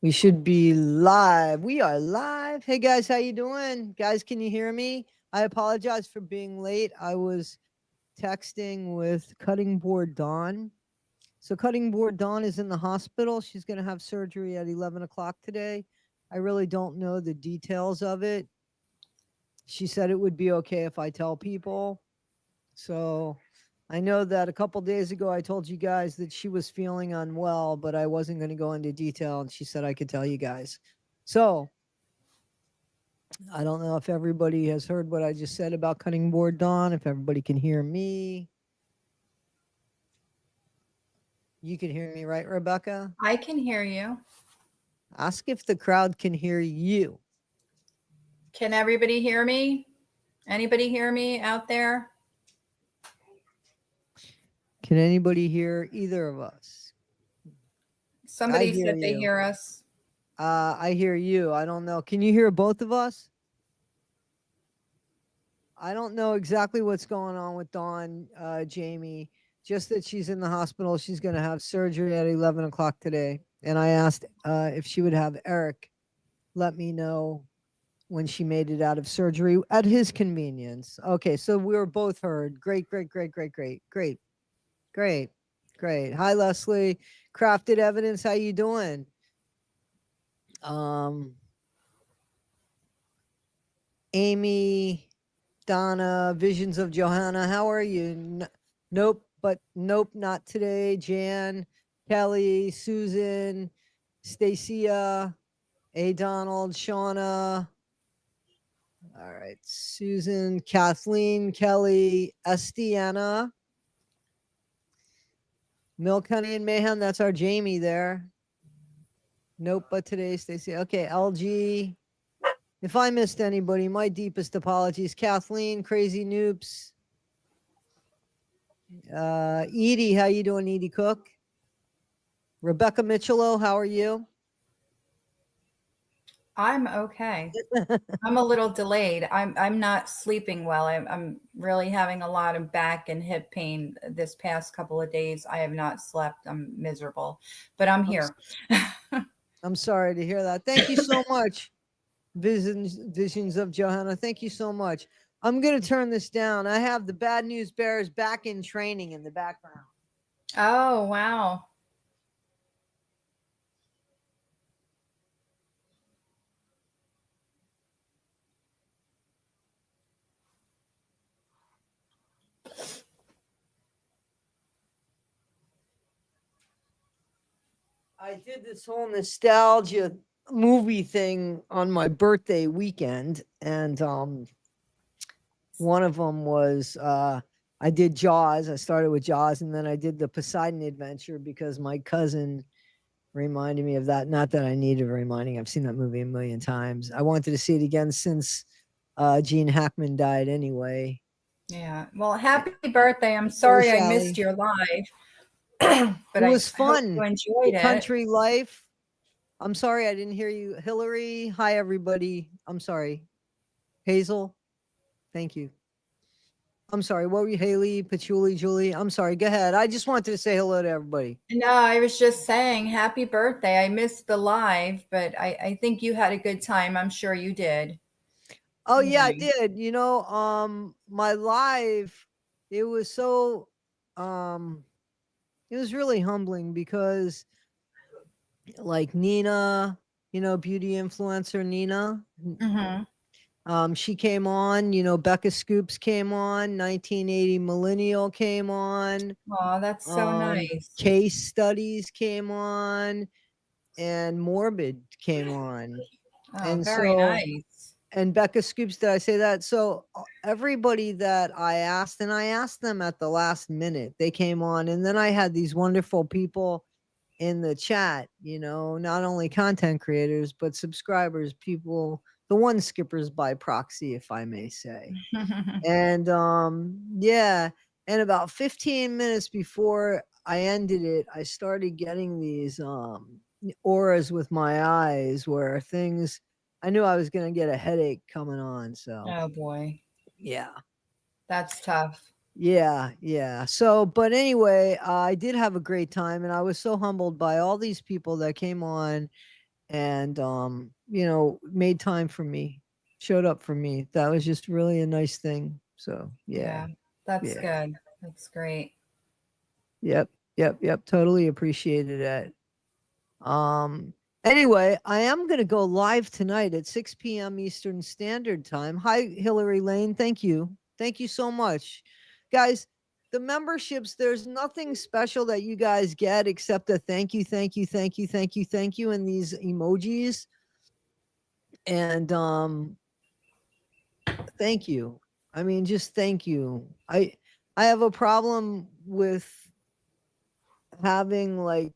We should be live. We are live. Hey guys, how you doing? Guys, can you hear me? I apologize for being late. I was texting with Cutting Board Dawn. So Cutting Board Dawn is in the hospital. She's going to have surgery at 11 o'clock today. I really don't know the details of it. She said it would be okay if I tell people. So I know that a couple days ago I told you guys that she was feeling unwell, but I wasn't going to go into detail, and she said I could tell you guys. So I don't know if everybody has heard what I just said about Cutting Board Dawn, if everybody can hear me. You can hear me, right, Rebecca? I can hear you. Ask if the crowd can hear you. Can everybody hear me? Anybody hear me out there? Can anybody hear either of us? Somebody said they hear us. I hear you. I don't know. Can you hear both of us? I don't know exactly what's going on with Dawn, Jamie. Just that she's in the hospital. She's going to have surgery at 11 o'clock today. And I asked if she would have Eric let me know when she made it out of surgery at his convenience. Okay, so we were both heard. Great. Hi, Leslie. Crafted Evidence, how you doing? Amy, Donna, Visions of Johanna, how are you? Nope, not today. Jan, Kelly, Susan, Stacia, A. Donald, Shauna. All right, Susan, Kathleen, Kelly, Estiana, Milk, Honey, and Mayhem. That's our Jamie there. Nope, but today, Stacy. Okay, LG. If I missed anybody, my deepest apologies. Kathleen, Crazy Noops. Edie, how you doing, Edie Cook? Rebecca Michelo, how are you? I'm okay. I'm a little delayed. I'm not sleeping well. I'm really having a lot of back and hip pain this past couple of days. I have not slept. I'm miserable, but I'm here. I'm sorry to hear that. Thank you so much, Visions of Johanna. Thank you so much. I'm going to turn this down. I have the Bad News Bears back in training in the background. Oh, wow. I did this whole nostalgia movie thing on my birthday weekend, and one of them was I did Jaws. I started with Jaws, and then I did the Poseidon Adventure because my cousin reminded me of that. Not that I needed reminding. I've seen that movie a million times. I wanted to see it again since Gene Hackman died anyway. Yeah. Well, happy birthday. I'm sorry I missed your live. But it was fun. I hope you enjoyed it. Country Life. I'm sorry I didn't hear you. Hillary, hi everybody. I'm sorry. Hazel, thank you. I'm sorry. What were you, Haley, Patchouli, Julie? I'm sorry. Go ahead. I just wanted to say hello to everybody. No, I was just saying happy birthday. I missed the live, but I think you had a good time. I'm sure you did. Oh yeah, I did. You know, my live, it was so it was really humbling because like Nina, you know, beauty influencer Nina. She came on, you know, Becca Scoops came on, 1980 Millennial came on. Oh, that's so nice. Case Studies came on, and Morbid came on. Oh, and very nice. And Becca Scoops, did I say that? So everybody that I asked, and I asked them at the last minute, they came on. And then I had these wonderful people in the chat, you know, not only content creators, but subscribers, people, the one skippers by proxy, if I may say. And yeah, and about 15 minutes before I ended it, I started getting these auras with my eyes where things, I knew I was going to get a headache coming on. So, oh boy. Yeah. That's tough. Yeah. So, but anyway, I did have a great time, and I was so humbled by all these people that came on and made time for me, showed up for me. That was just really a nice thing. So yeah, Yeah, that's yeah, good. That's great. yep, yep. Totally appreciated it. Um, anyway, I am going to go live tonight at 6 p.m. Eastern Standard Time. Hi, Hillary Lane. Thank you. Thank you so much. Guys, the memberships, there's nothing special that you guys get except a thank you, thank you, thank you, thank you, thank you, and these emojis. And thank you. I mean, just thank you. I have a problem with having like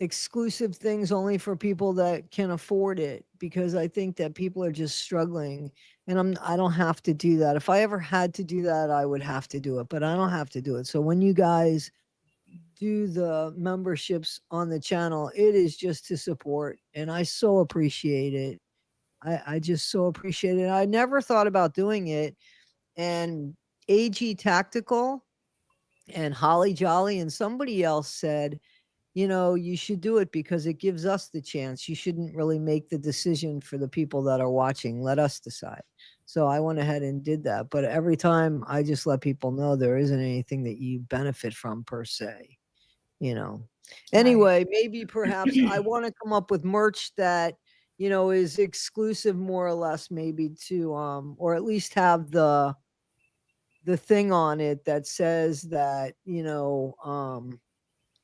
exclusive things only for people that can afford it, because I think that people are just struggling, and I don't have to do that. If I ever had to do that, I would have to do it, but I don't have to do it. So when you guys do the memberships on the channel, it is just to support, and I so appreciate it. I just so appreciate it. I never thought about doing it, and AG Tactical and Holly Jolly and somebody else said, you should do it because it gives us the chance. You shouldn't really make the decision for the people that are watching. Let us decide. So I went ahead and did that. But every time I just let people know there isn't anything that you benefit from per se, you know. Right. Anyway, maybe perhaps I want to come up with merch that, is exclusive more or less, maybe to or at least have the thing on it that says that,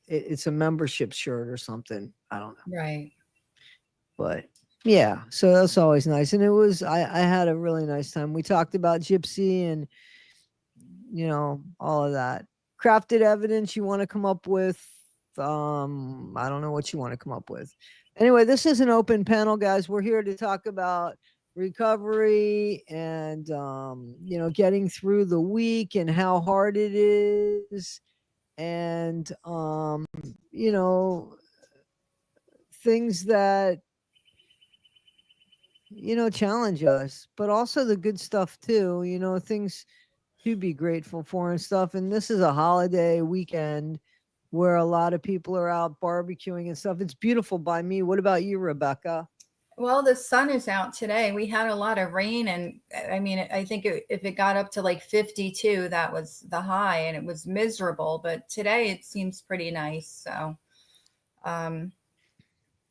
it's a membership shirt or something. I don't know. Right. But yeah, so that's always nice. And I had a really nice time. We talked about Gypsy and, all of that. Crafted evidence you want to come up with. I don't know what you want to come up with. Anyway, this is an open panel, guys. We're here to talk about recovery and, getting through the week and how hard it is. And, you know, things that challenge us, but also the good stuff too, things to be grateful for and stuff. And this is a holiday weekend where a lot of people are out barbecuing and stuff. It's beautiful by me. What about you, Rebecca? Well, the sun is out today. We had a lot of rain, and I mean, I think if it got up to like 52, that was the high, and it was miserable. But today it seems pretty nice. So, um,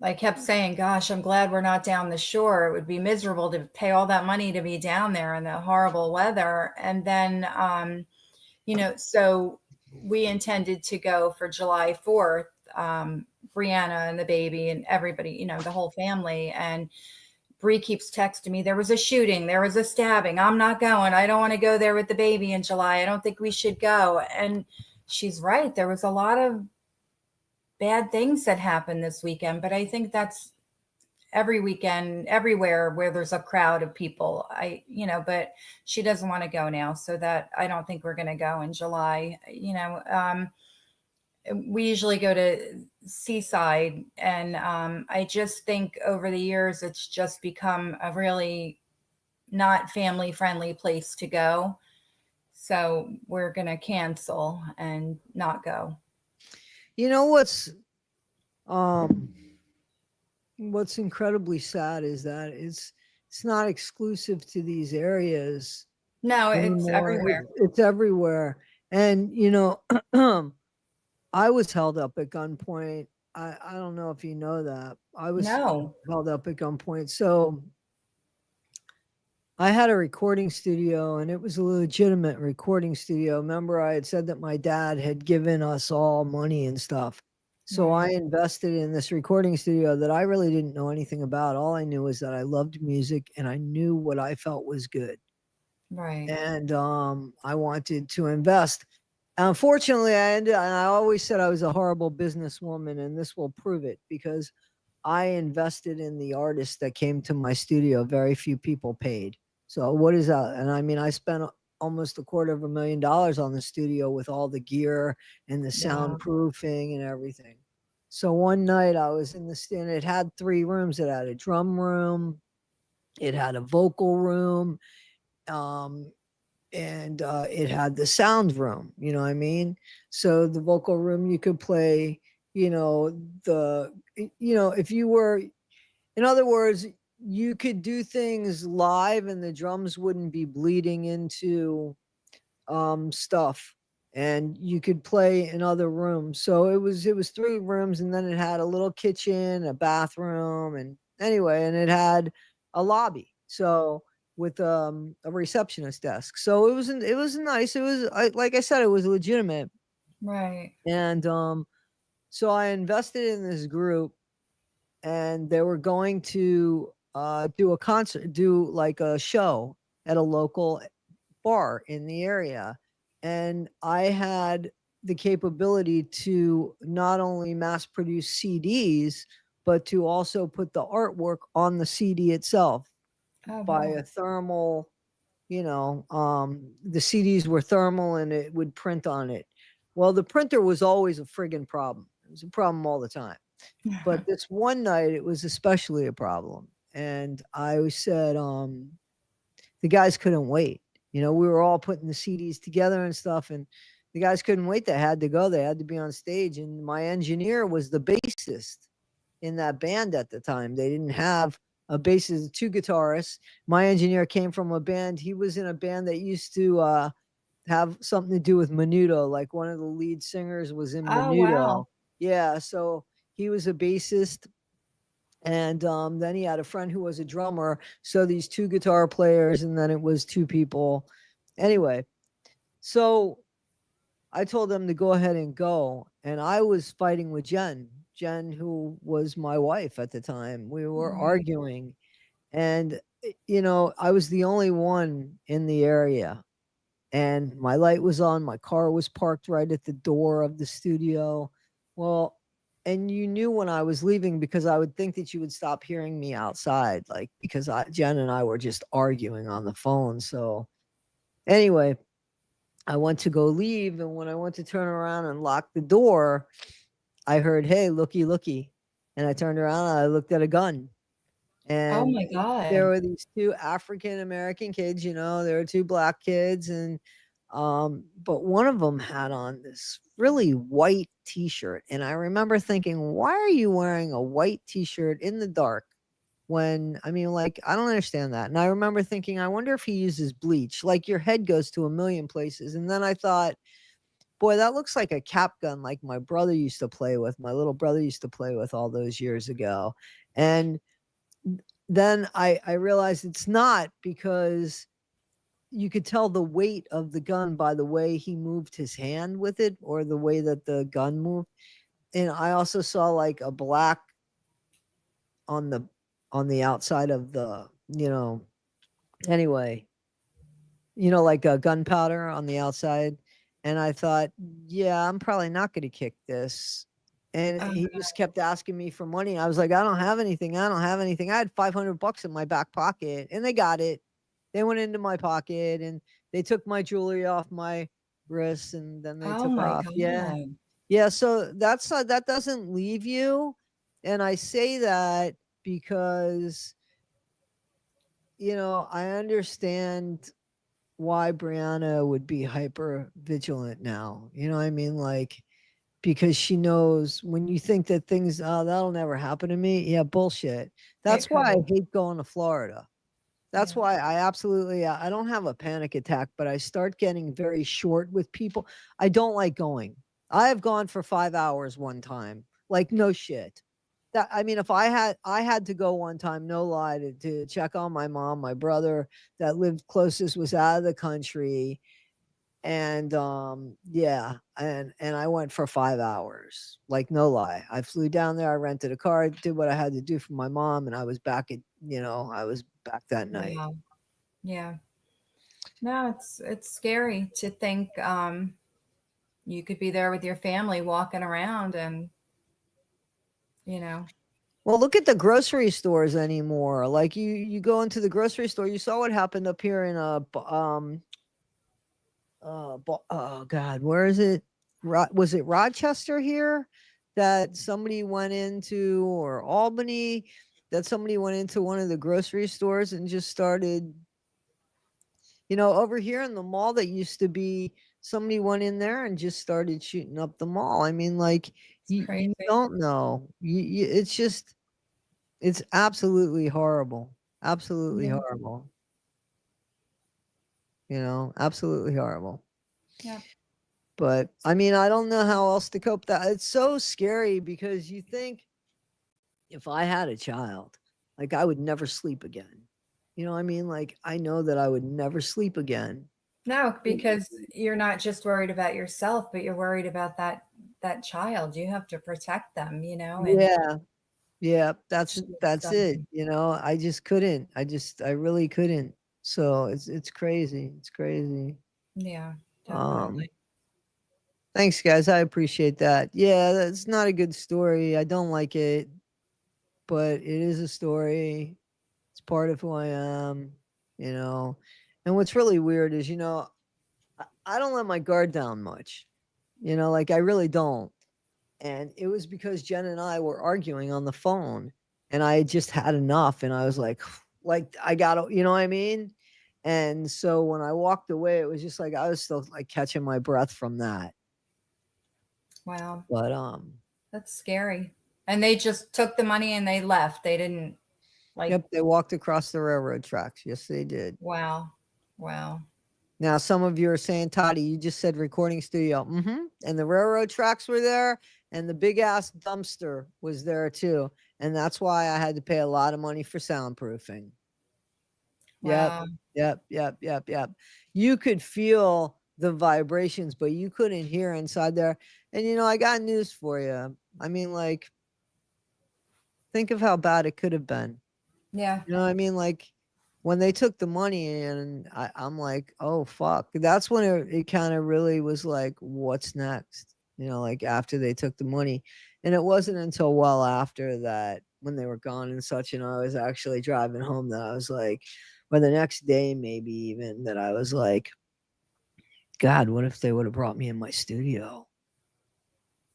I kept saying, "Gosh, I'm glad we're not down the shore. It would be miserable to pay all that money to be down there in the horrible weather." And then, so we intended to go for July 4th. Brianna and the baby and everybody, the whole family. And Bree keeps texting me, there was a shooting, there was a stabbing. I'm not going. I don't want to go there with the baby in July. I don't think we should go. And she's right. There was a lot of bad things that happened this weekend, but I think that's every weekend, everywhere where there's a crowd of people. But she doesn't want to go now. So that I don't think we're going to go in July. We usually go to Seaside, and I just think over the years it's just become a really not family friendly place to go, so we're going to cancel and not go. You know um what's incredibly sad is that it's not exclusive to these areas No, it's anymore. everywhere. It's everywhere. And I was held up at gunpoint. I don't know if you know that. I was No. held up at gunpoint. So I had a recording studio, and it was a legitimate recording studio. Remember, I had said that my dad had given us all money and stuff. So I Right. invested in this recording studio that I really didn't know anything about. All I knew was that I loved music and I knew what I felt was good. Right. And I wanted to invest. Unfortunately, and I always said I was a horrible businesswoman, and this will prove it, because I invested in the artists that came to my studio. Very few people paid. So what is that? And I mean, I spent almost $250,000 on the studio with all the gear and the Wow. soundproofing and everything. So one night I was in the stand. It had 3 rooms. It had a drum room, it had a vocal room, um, and it had the sound room. You know what I mean? So the vocal room, you could play, the if you were, in other words, you could do things live and the drums wouldn't be bleeding into stuff, and you could play in other rooms. So it was 3 rooms, and then it had a little kitchen, a bathroom, and anyway, and it had a lobby. So with a receptionist desk. So it was nice. Like I said, it was legitimate. Right. And so I invested in this group, and they were going to do a concert, do like a show at a local bar in the area. And I had the capability to not only mass produce CDs, but to also put the artwork on the CD itself Oh, by wow. a thermal, the CDs were thermal and it would print on it. Well, the printer was always a friggin' problem. It was a problem all the time. But this one night, it was especially a problem. And I said, the guys couldn't wait. We were all putting the CDs together and stuff, and the guys couldn't wait. They had to go. They had to be on stage. And my engineer was the bassist in that band at the time. They didn't have a bassist, 2 guitarists. My engineer came from a band. He was in a band that used to have something to do with Menudo. Like one of the lead singers was in Oh, wow. Menudo. Yeah, so he was a bassist, and then he had a friend who was a drummer. So these 2 guitar players, and then it was 2 people. Anyway, so I told them to go ahead and go, and I was fighting with Jen, who was my wife at the time. We were Right. arguing, and I was the only one in the area, and my light was on. My car was parked right at the door of the studio. Well, and you knew when I was leaving, because I would think that you would stop hearing me outside, like, because Jen and I were just arguing on the phone. So anyway, I went to go leave, and when I went to turn around and lock the door, I heard, "Hey, looky, looky," and I turned around and I looked at a gun, Oh and my there God. were these 2 African American kids. There were 2 black kids, and but one of them had on this really white T-shirt, and I remember thinking, "Why are you wearing a white T-shirt in the dark?" When I mean, like, I don't understand that. And I remember thinking, I wonder if he uses bleach. Like, your head goes to a million places. And then I thought, boy, that looks like a cap gun, like my brother used to play with. My little brother used to play with all those years ago. And then I realized it's not, because you could tell the weight of the gun by the way he moved his hand with it, or the way that the gun moved. And I also saw like a black on the outside of the, anyway, like a gunpowder on the outside. And I thought, yeah, I'm probably not going to kick this. And Oh, he just kept asking me for money. I was like, I don't have anything. I don't have anything. I had $500 in my back pocket, and they got it. They went into my pocket, and they took my jewelry off my wrists, and then they oh took my off. Yeah. God. Yeah. So that doesn't leave you. And I say that because, I understand why Brianna would be hyper vigilant now. You know what I mean? Like, because she knows, when you think that things, oh, that'll never happen to me. Yeah, bullshit. It That's why I could. hate going to Florida. That's Yeah. why I absolutely, I don't have a panic attack, but I start getting very short with people. I don't like going. I have gone for 5 hours one time. Like, no shit. That, I mean, if I had to go one time, no lie, to check on my mom. My brother that lived closest was out of the country, and yeah, and I went for 5 hours. Like, no lie. I flew down there, I rented a car, did what I had to do for my mom, and I was back at, I was back that night. Wow. Yeah. No, it's scary to think you could be there with your family walking around and, you know. Well, look at the grocery stores anymore. Like, you go into the grocery store, you saw what happened up here in oh god, where is it? Was it Rochester here, that somebody went into, or Albany, that somebody went into one of the grocery stores and just started, over here in the mall that used to be, somebody went in there and just started shooting up the mall. I mean, like, It's You crazy. don't know. It's just it's absolutely horrible. Absolutely Yeah. horrible. Absolutely horrible. Yeah. But I mean, I don't know how else to cope that. It's so scary because you think if I had a child, like I would never sleep again. You know what I mean? Like I know that I would never sleep again. No, because you're not just worried about yourself, but you're worried about that child. You have to protect them, and Yeah. Yeah, it's, that's it. I just couldn't. I really couldn't. So it's crazy. It's crazy. yeah, Um definitely. Thanks guys. I appreciate that. Yeah, that's not a good story. I don't like it, but it is a story. It's part of who I am, you know. And what's really weird is, I don't let my guard down much. Like I really don't. And it was because Jen and I were arguing on the phone, and I had just had enough, and I was like I got to, you know what I mean? And so when I walked away, it was just like I was still like catching my breath from that. Wow, But that's scary. And they just took the money and they left. They didn't like. yep, they walked across the railroad tracks. Yes, they did. Wow, wow. Now, some of you are saying, Toddie, you just said recording studio. And the railroad tracks were there, and the big ass dumpster was there too. And that's why I had to pay a lot of money for soundproofing. Yep, Wow. yep. You could feel the vibrations, but you couldn't hear inside there. And I got news for you. I mean, like, think of how bad it could have been. Yeah. You know what I mean? Like when they took the money and I'm like, oh fuck. That's when it kind of really was like, what's next? Like after they took the money. And it wasn't until well after that when they were gone and such, and I was actually driving home that I was like, or the next day maybe even that I was like, God, what if they would have brought me in my studio?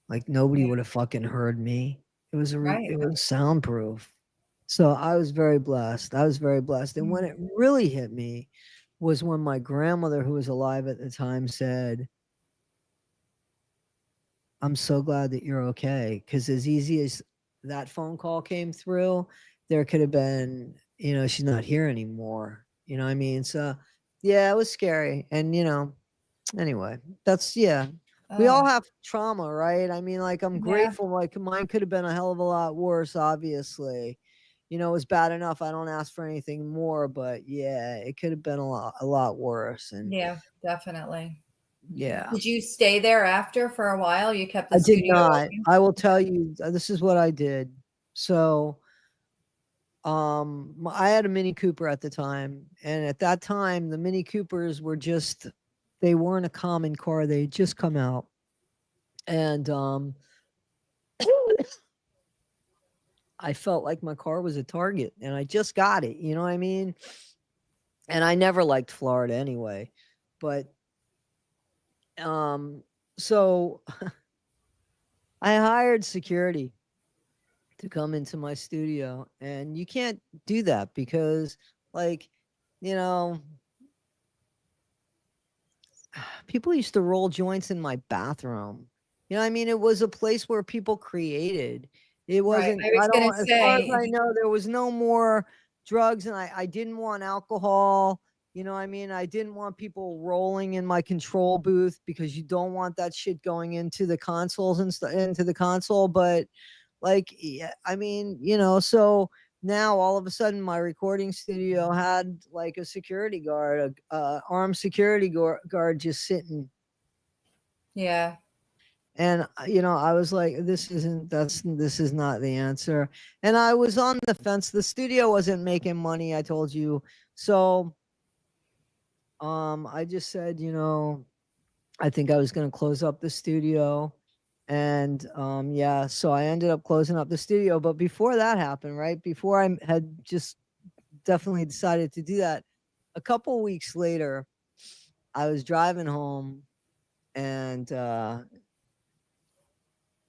Like nobody Yeah. would have fucking heard me. Right. It was soundproof. So I was very blessed. I was very blessed. And when it really hit me was when my grandmother, who was alive at the time, said, I'm so glad that you're okay. Because as easy as that phone call came through, there could have been, she's not here anymore. You know what I mean? So yeah, it was scary. And, anyway, yeah. We all Oh, have trauma, right? I mean, like, I'm yeah. grateful. Like, mine could have been a hell of a lot worse, obviously. It was bad enough. I don't ask for anything more, but yeah, it could have been a lot worse. And Yeah, definitely. yeah, Did you stay there after for a while? You kept the I did studio not. open? I will tell you, this is what I did. So, I had a Mini Cooper at the time, and at that time, the Mini Coopers were just, they weren't a common car. They had just come out. And, I felt like my car was a target and I just got it, you know what I mean? And I never liked Florida anyway. But um so I hired security to come into my studio, and you can't do that because, like, you know, people used to roll joints in my bathroom. You know what I mean? It was a place where people created. It Right. wasn't, I was I gonna don't, as far as say, I know, there was no more drugs, and I didn't want alcohol. You know what I mean? I didn't want people rolling in my control booth because you don't want that shit going into the consoles and stuff, into the console. But like, yeah, I mean, so now all of a sudden my recording studio had like a security guard, a armed security guard just sitting. yeah, And I was like, this is not the answer. And I was on the fence. The studio wasn't making money, I told you. So I just said, I think I was going to close up the studio. And yeah, so I ended up closing up the studio. But before that happened, right before I had just definitely decided to do that, a couple weeks later I was driving home, and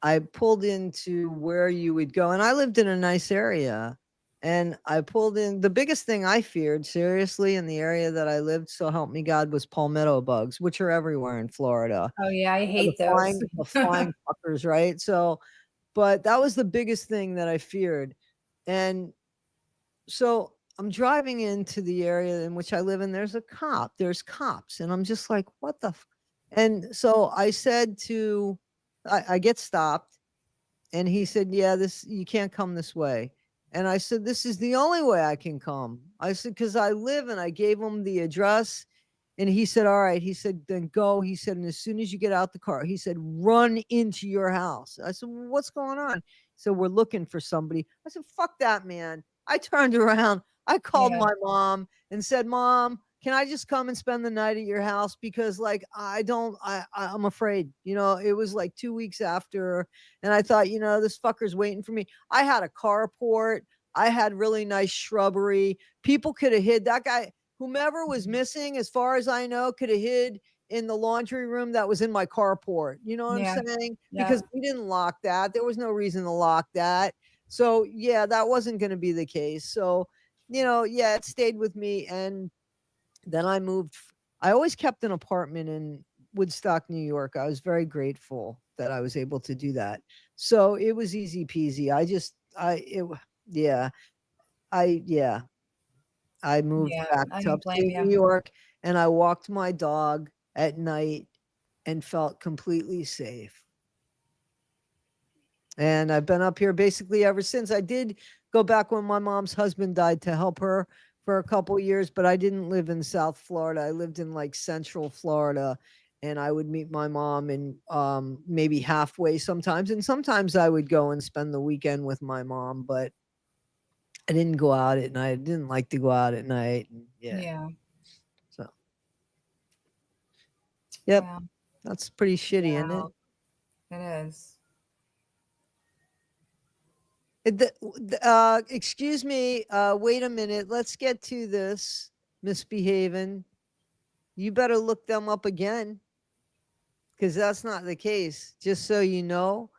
I pulled into where you would go, and I lived in a nice area. And I pulled in. The biggest thing I feared, seriously, in the area that I lived, so help me God, was palmetto bugs, which are everywhere in Florida. oh yeah, I The hate those. flying fuckers, right? So But that was the biggest thing that I feared. And so I'm driving into the area in which I live, and there's cops. And I'm just like, what the? And so I said I get stopped, and he said, yeah, you can't come this way. And I said, this is the only way I can come. I said, because I live, and I gave him the address. And he said, all right. He said, then go. He said, and as soon as you get out the car, he said, run into your house. I said, well, what's going on? So we're looking for somebody. I said, fuck that, man. I turned around. I called Yeah. my mom and said, Mom, can I just come and spend the night at your house? Because like, I'm afraid, it was like 2 weeks after. And I thought, this fucker's waiting for me. I had a carport. I had really nice shrubbery. People could have hid that guy. Whomever was missing, as far as I know, could have hid in the laundry room that was in my carport. You know what Yeah. I'm saying? Yeah. Because we didn't lock that. There was no reason to lock that. So yeah, that wasn't going to be the case. So, yeah, it stayed with me. And then I moved. I always kept an apartment in Woodstock, New York. I was very grateful that I was able to do that. So it was easy peasy. Yeah, yeah. I moved Yeah. back I to don't blame upstate New you. York, and I walked my dog at night and felt completely safe. And I've been up here basically ever since. I did go back when my mom's husband died to help her for a couple years, but I didn't live in South Florida. I lived in like Central Florida, and I would meet my mom and maybe halfway sometimes. And sometimes I would go and spend the weekend with my mom, but I didn't go out at night. I didn't like to go out at night. Yeah. Yeah. So, yep. Yeah. That's pretty shitty, isn't it? Wow. It is. Excuse me. Wait a minute. Let's get to this misbehaving. You better look them up again, because that's not the case. Just so you know,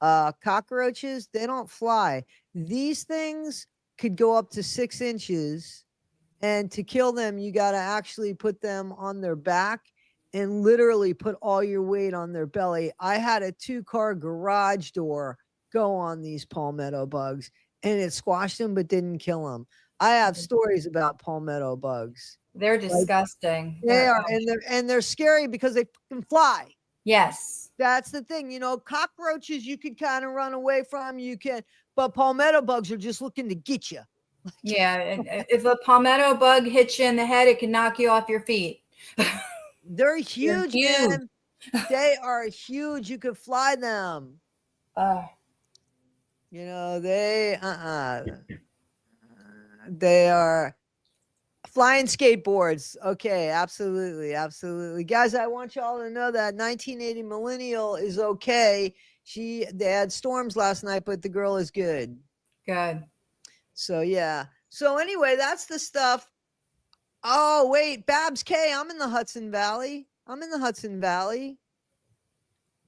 cockroaches, they don't fly. These things could go up to 6 inches. And to kill them, you got to actually put them on their back and literally put all your weight on their belly. I had a 2-car garage door go on these palmetto bugs, and it squashed them but didn't kill them. I have stories about palmetto bugs. They're Like, disgusting. they are, and they're scary because they can fly. Yes. That's the thing. Cockroaches you can kind of run away from. But palmetto bugs are just looking to get you. Yeah. If a palmetto bug hits you in the head, it can knock you off your feet. They're huge, huge. man. They are huge. You could fly them. They are flying skateboards. Okay, absolutely, absolutely. Guys, I want y'all to know that 1980 millennial is okay. They had storms last night, but the girl is good. Good. So yeah. So anyway, that's the stuff. Oh, wait, Babs K, I'm in the Hudson Valley.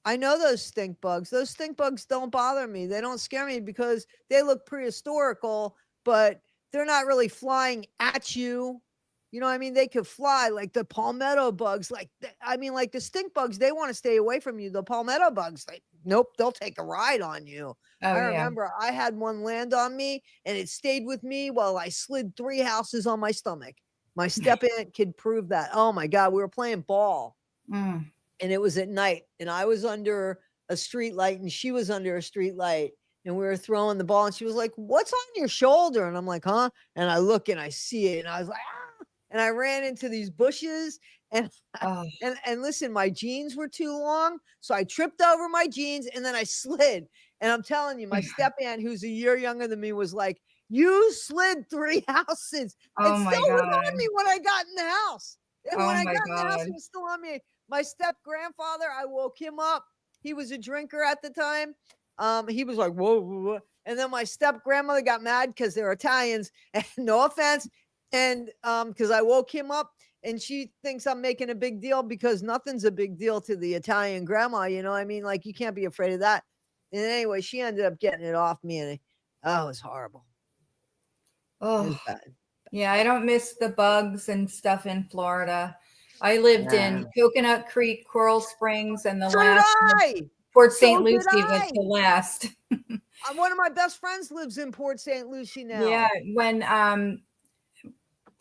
I know those stink bugs. Those stink bugs don't bother me. They don't scare me because they look prehistorical, but they're not really flying at you. You know what I mean? They could fly like the palmetto bugs. Like the stink bugs, they want to stay away from you. The palmetto bugs, nope, they'll take a ride on you. I remember I had one land on me, and it stayed with me while I slid 3 houses on my stomach. My step-aunt could prove that. Oh my God, we were playing ball. And it was at night, and I was under a street light, and she was under a street light, and we were throwing the ball, and she was like, what's on your shoulder? And I'm like, huh? And I look and I see it, and I was like, ah! And I ran into these bushes, and and listen, my jeans were too long, so I tripped over my jeans, and then I slid. And I'm telling you, my step-aunt, who's a year younger than me, was like, you slid 3 houses. Oh It my still was God. on me when I got in the house. And Oh when I my got in the house, God. it was still on me. My step-grandfather, I woke him up. He was a drinker at the time. He was like, whoa, whoa, whoa. And then my step-grandmother got mad because they're Italians. And no offense. And because I woke him up, and she thinks I'm making a big deal because nothing's a big deal to the Italian grandma. You know what I mean? Like, you can't be afraid of that. And anyway, she ended up getting it off me, and it was horrible. It was bad. Yeah, I don't miss the bugs and stuff in Florida. I lived in Coconut Creek, Coral Springs, and the So did last I. Port So St. did Lucie was I. the last. One of my best friends lives in Port St. Lucie Yeah, now. when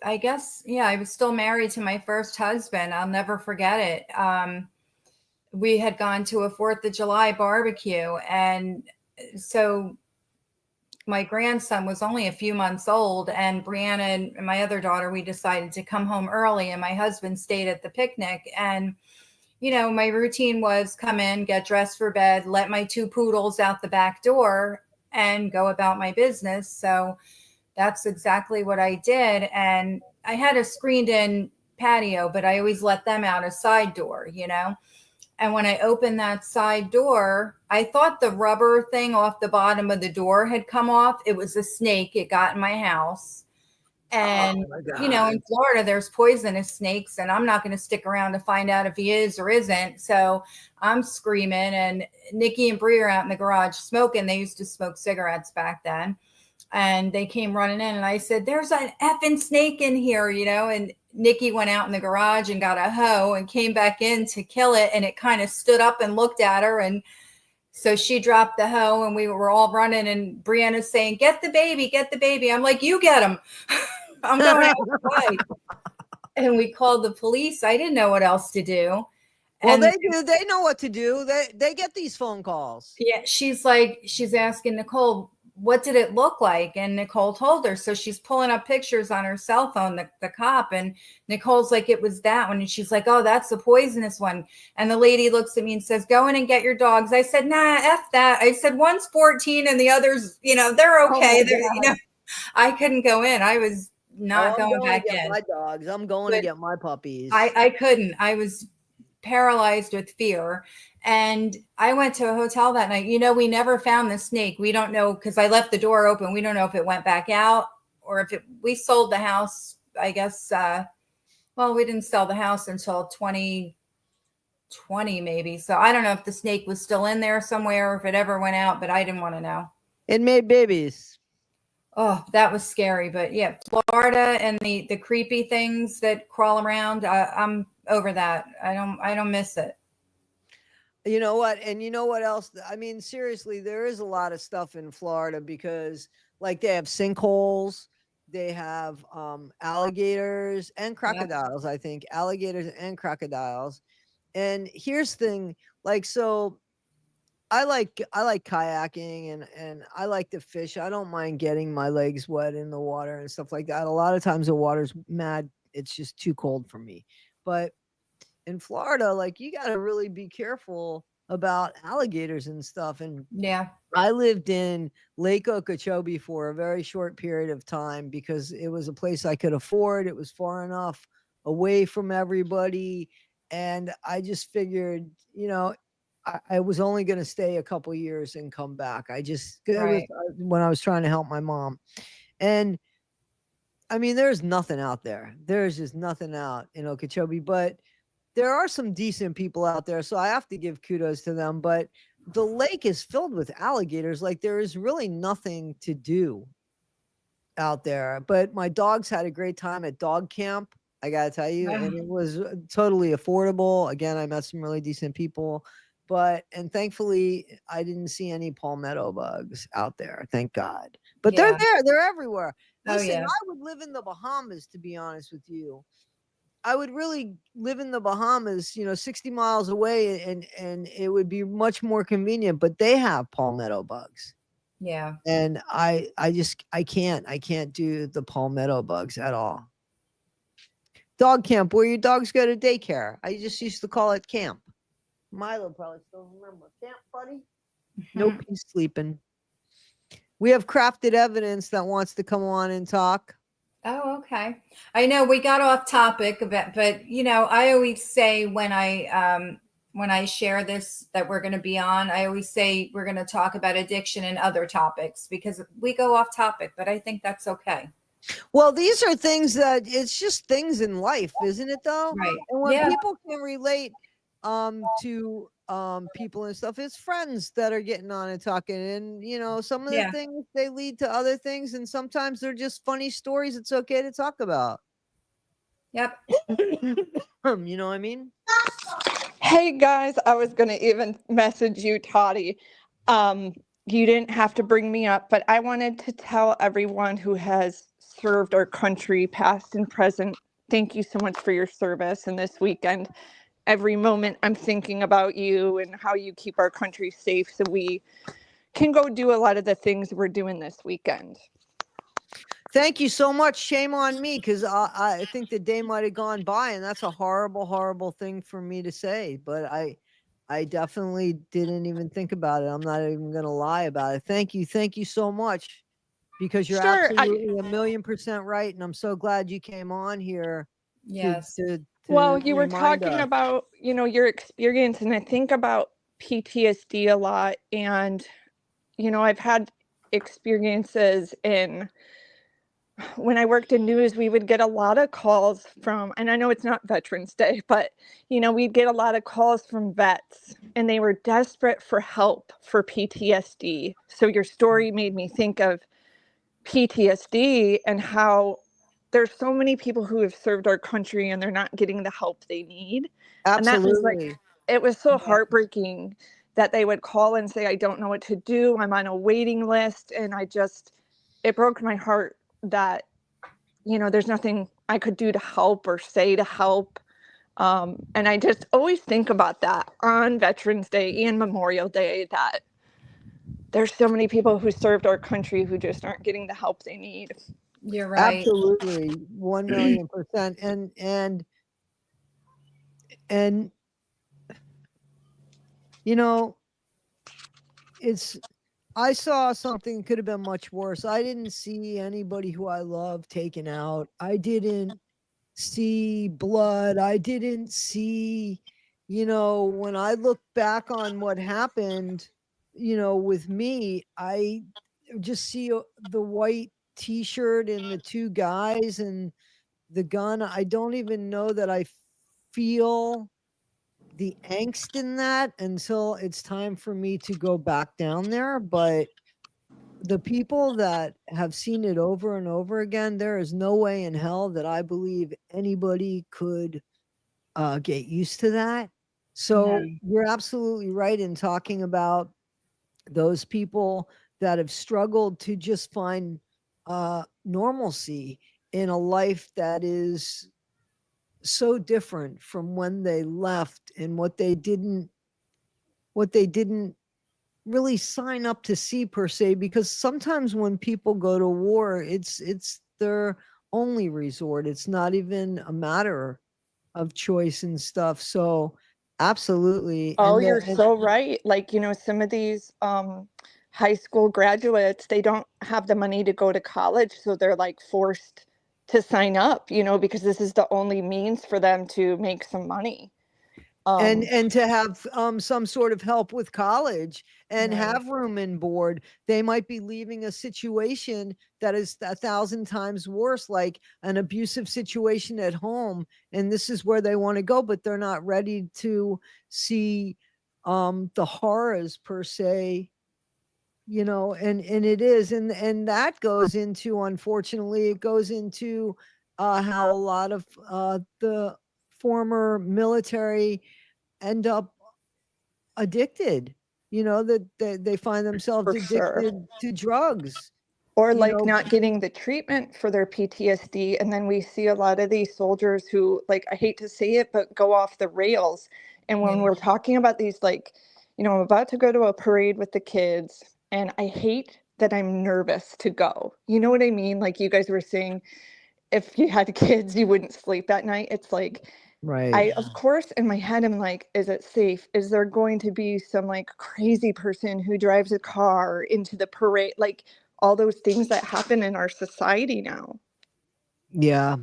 I guess, yeah, I was still married to my first husband. I'll never forget it. We had gone to a 4th of July barbecue, and so my grandson was only a few months old, and Brianna and my other daughter, we decided to come home early, and my husband stayed at the picnic. And my routine was come in, get dressed for bed, let my 2 poodles out the back door, and go about my business. So that's exactly what I did. And I had a screened in patio, but I always let them out a side door. And when I opened that side door, I thought the rubber thing off the bottom of the door had come off. It was a snake. It got in my house. Oh And, my God. in Florida, there's poisonous snakes, and I'm not going to stick around to find out if he is or isn't. So I'm screaming, and Nikki and Bree are out in the garage smoking. They used to smoke cigarettes back then. And they came running in, and I said, "There's an effing snake in here," and Nikki went out in the garage and got a hoe and came back in to kill it. And it kind of stood up and looked at her. And so she dropped the hoe, and we were all running, and Brianna's saying, "Get the baby, get the baby." I'm like, "You get him." I'm going outside. And we called the police. I didn't know what else to do. Well, And they do. They know what to do. They get these phone calls. yeah, she's asking Nicole, what did it look like? And Nicole told her. So she's pulling up pictures on her cell phone, the cop, and Nicole's like, it was that one. And she's like, oh, that's the poisonous one. And the lady looks at me and says, go in and get your dogs. I said, nah, F that. I said, one's 14 and the others, they're okay. I couldn't go in. I was not I'm going going to back get in. my dogs. I'm going to get my puppies. I couldn't. I was paralyzed with fear. And I went to a hotel that night. We never found the snake. We don't know, because I left the door open. We don't know if it went back out or if we sold the house, I guess. Well, we didn't sell the house until 2020 maybe. So I don't know if the snake was still in there somewhere or if it ever went out, but I didn't want to know. It made babies. Oh, that was scary. But yeah, Florida and the creepy things that crawl around, I'm over that. I don't miss it. You know what? And you know what else? I mean, seriously, there is a lot of stuff in Florida because like they have sinkholes, they have alligators and crocodiles, I think. Alligators and crocodiles. And here's the thing, like, so I like kayaking and I like to fish. I don't mind getting my legs wet in the water and stuff like that. A lot of times the water's mad. It's just too cold for me. But in Florida, like you got to really be careful about alligators and stuff. And Yeah. I lived in Lake Okeechobee for a very short period of time because it was a place I could afford. It was far enough away from everybody. And I just figured, I was only going to stay a couple years and come back. It was when I was trying to help my mom. And I mean, there's nothing out there. There's just nothing out in Okeechobee, but there are some decent people out there. So I have to give kudos to them. But the lake is filled with alligators. Like there is really nothing to do out there. But my dogs had a great time at dog camp. I got to tell you, and it was totally affordable. Again, I met some really decent people, and thankfully I didn't see any palmetto bugs out there. Thank God. But they're there. They're everywhere. Listen, I would live in the Bahamas, to be honest with you. I would really live in the Bahamas, 60 miles away, and it would be much more convenient, but they have palmetto bugs. Yeah. And I can't do the palmetto bugs at all. Dog camp, where your dogs go to daycare. I just used to call it camp. Milo probably still remember. Camp, buddy? Nope, he's sleeping. We have crafted evidence that wants to come on and talk. Oh, okay. I know we got off topic but I always say when I share this that we're going to be on, I always say we're going to talk about addiction and other topics because we go off topic, but I think that's okay. Well, these are things that it's just things in life, isn't it though? Right. And when people can relate to people and stuff, it's friends that are getting on and talking, and some of the things they lead to other things, and sometimes they're just funny stories it's okay to talk about. Yep. You know what I mean? Hey guys, I was going to even message you, Toddie. You didn't have to bring me up, but I wanted to tell everyone who has served our country, past and present, thank you so much for your service. And this weekend, every moment I'm thinking about you and how you keep our country safe so we can go do a lot of the things we're doing this weekend. Thank you so much. Shame on me, because I think the day might have gone by, and that's a horrible, horrible thing for me to say. But I definitely didn't even think about it. I'm not even going to lie about it. Thank you so much, because you're Sure. absolutely 1,000,000% right, and I'm so glad you came on here Yes. Well, to you were remind talking us. about, your experience, and I think about PTSD a lot. And, I've had experiences when I worked in news, we would get a lot of calls from, and I know it's not Veterans Day, but, we'd get a lot of calls from vets, and they were desperate for help for PTSD. So your story made me think of PTSD and how there's so many people who have served our country and they're not getting the help they need. And that was Absolutely. it was so heartbreaking that they would call and say, I don't know what to do. I'm on a waiting list. And it broke my heart that, there's nothing I could do to help or say to help. And I just always think about that on Veterans Day and Memorial Day, that there's so many people who served our country who just aren't getting the help they need. You're right. Absolutely. 1,000,000%. And you know, I saw something could have been much worse. I didn't see anybody who I love taken out. I didn't see blood. I didn't see, when I look back on what happened, with me, I just see the white t-shirt and the two guys and the gun. I don't even know that I feel the angst in that until it's time for me to go back down there. But the people that have seen it over and over again, there is no way in hell that I believe anybody could get used to that. So No. you're absolutely right in talking about those people that have struggled to just find normalcy in a life that is so different from when they left, and what they didn't really sign up to see per se. Because sometimes when people go to war, it's their only resort. It's not even a matter of choice and stuff. So absolutely. Oh, you're so right. Like, some of these high school graduates, they don't have the money to go to college, so they're like forced to sign up, because this is the only means for them to make some money. And to have some sort of help with college and Right. have room and board. They might be leaving a situation that is 1,000 times worse, like an abusive situation at home, and this is where they want to go, but they're not ready to see the horrors per se, and it is, and that goes into, unfortunately, it goes into how a lot of the former military end up addicted, that they find themselves For sure. addicted to drugs, Or you like know not getting the treatment for their PTSD. And then we see a lot of these soldiers who, like, I hate to say it, but go off the rails. And when Yeah. we're talking about these, like, I'm about to go to a parade with the kids, and I hate that I'm nervous to go. You know what I mean? Like you guys were saying, if you had kids, you wouldn't sleep that night. It's like, right. I, of course, in my head, I'm like, is it safe? Is there going to be some like crazy person who drives a car into the parade? Like all those things that happen in our society now. Yeah.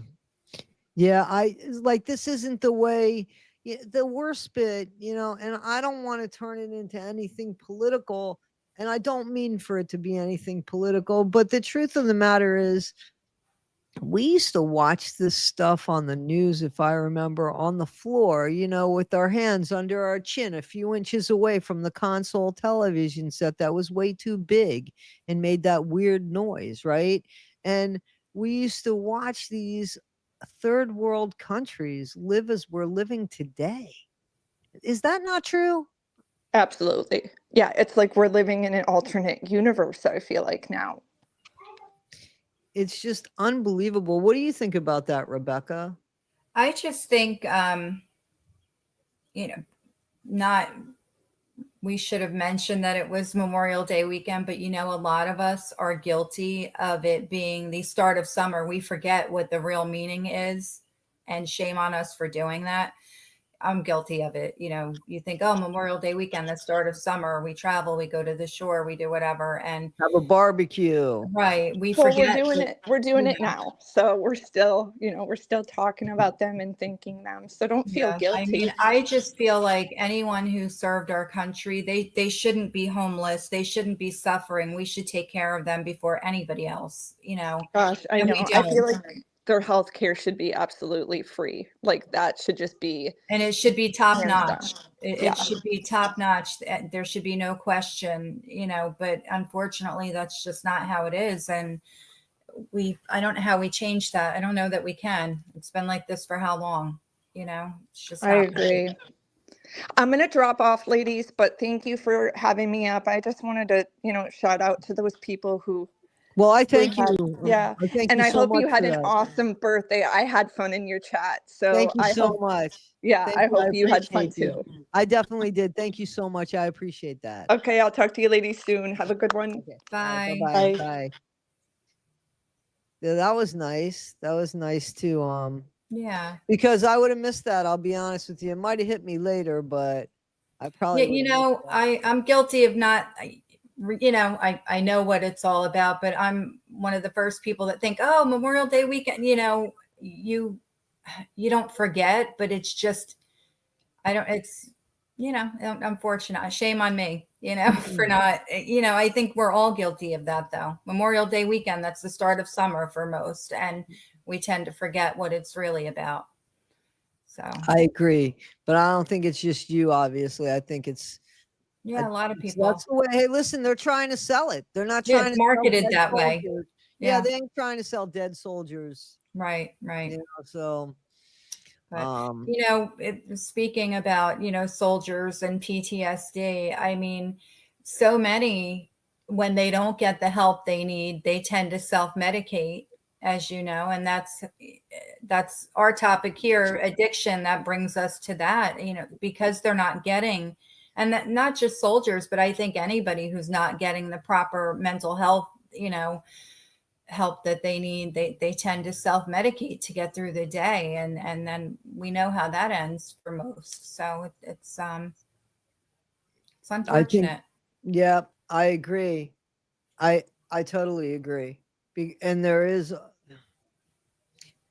Yeah, like, this isn't the way. The worst bit, and I don't want to turn it into anything political, and I don't mean for it to be anything political, but the truth of the matter is, we used to watch this stuff on the news, if I remember, on the floor, with our hands under our chin, a few inches away from the console television set that was way too big and made that weird noise, right? And we used to watch these third world countries live as we're living today. Is that not true? Absolutely. Yeah, it's like we're living in an alternate universe, I feel like now. It's just unbelievable. What do you think about that, Rebecca? I just think, not, we should have mentioned that it was Memorial Day weekend, but a lot of us are guilty of it being the start of summer. We forget what the real meaning is, and shame on us for doing that. I'm guilty of it. You think, oh, Memorial Day weekend, the start of summer, we travel, we go to the shore, we do whatever. And have a barbecue. Right. We Well, forget. we're doing it now. So we're still, we're still talking about them and thanking them. So don't feel guilty. I mean, I just feel like anyone who served our country, they shouldn't be homeless. They shouldn't be suffering. We should take care of them before anybody else, Gosh, I know. I feel like their health care should be absolutely free. Like that should just be. And it should be top notch. Yeah. It should be top notch. There should be no question, but unfortunately that's just not how it is. And I don't know how we change that. I don't know that we can. It's been like this for how long, it's just. I agree. I'm going to drop off, ladies, but thank you for having me up. I just wanted to, shout out to those people who. Well, I thank you. Yeah. And I hope you had an awesome birthday. I had fun in your chat. So thank you so much. Yeah. I hope you had fun too. I definitely did. Thank you so much. I appreciate that. Okay. I'll talk to you ladies soon. Have a good one. Okay. Bye. Bye. Bye. Yeah, that was nice. That was nice too. Yeah. Because I would have missed that. I'll be honest with you. It might have hit me later, but I probably. I'm guilty of not. I know what it's all about, but I'm one of the first people that think, oh, Memorial Day weekend, you don't forget, but it's just, it's, unfortunate. Shame on me, for not, I think we're all guilty of that though. Memorial Day weekend, that's the start of summer for most. And we tend to forget what it's really about. So I agree, but I don't think it's just you, obviously. I think it's, a lot of people. That's the way. Hey, listen, they're trying to sell it. They're not trying to market it that way. Yeah, they ain't trying to sell dead soldiers. Right. So, but, speaking about, soldiers and PTSD, I mean, so many, when they don't get the help they need, they tend to self-medicate, as you know, and that's our topic here, addiction. That brings us to that, because they're not getting. And that not just soldiers, but I think anybody who's not getting the proper mental health, help that they need, they tend to self-medicate to get through the day. And then we know how that ends for most. So it's unfortunate. Yeah, I agree. I totally agree. And there is,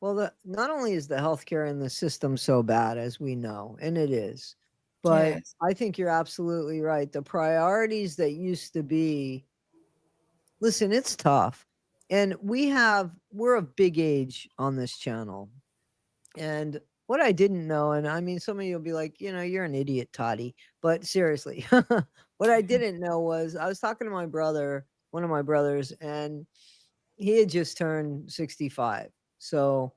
well, not only is the healthcare in the system so bad, as we know, and it is, but I think you're absolutely right. The priorities that used to be, listen, it's tough. And we're of big age on this channel. And what I didn't know, and I mean, some of you will be like, you're an idiot, Toddie. But seriously, what I didn't know was I was talking to my brother, one of my brothers, and he had just turned 65. So,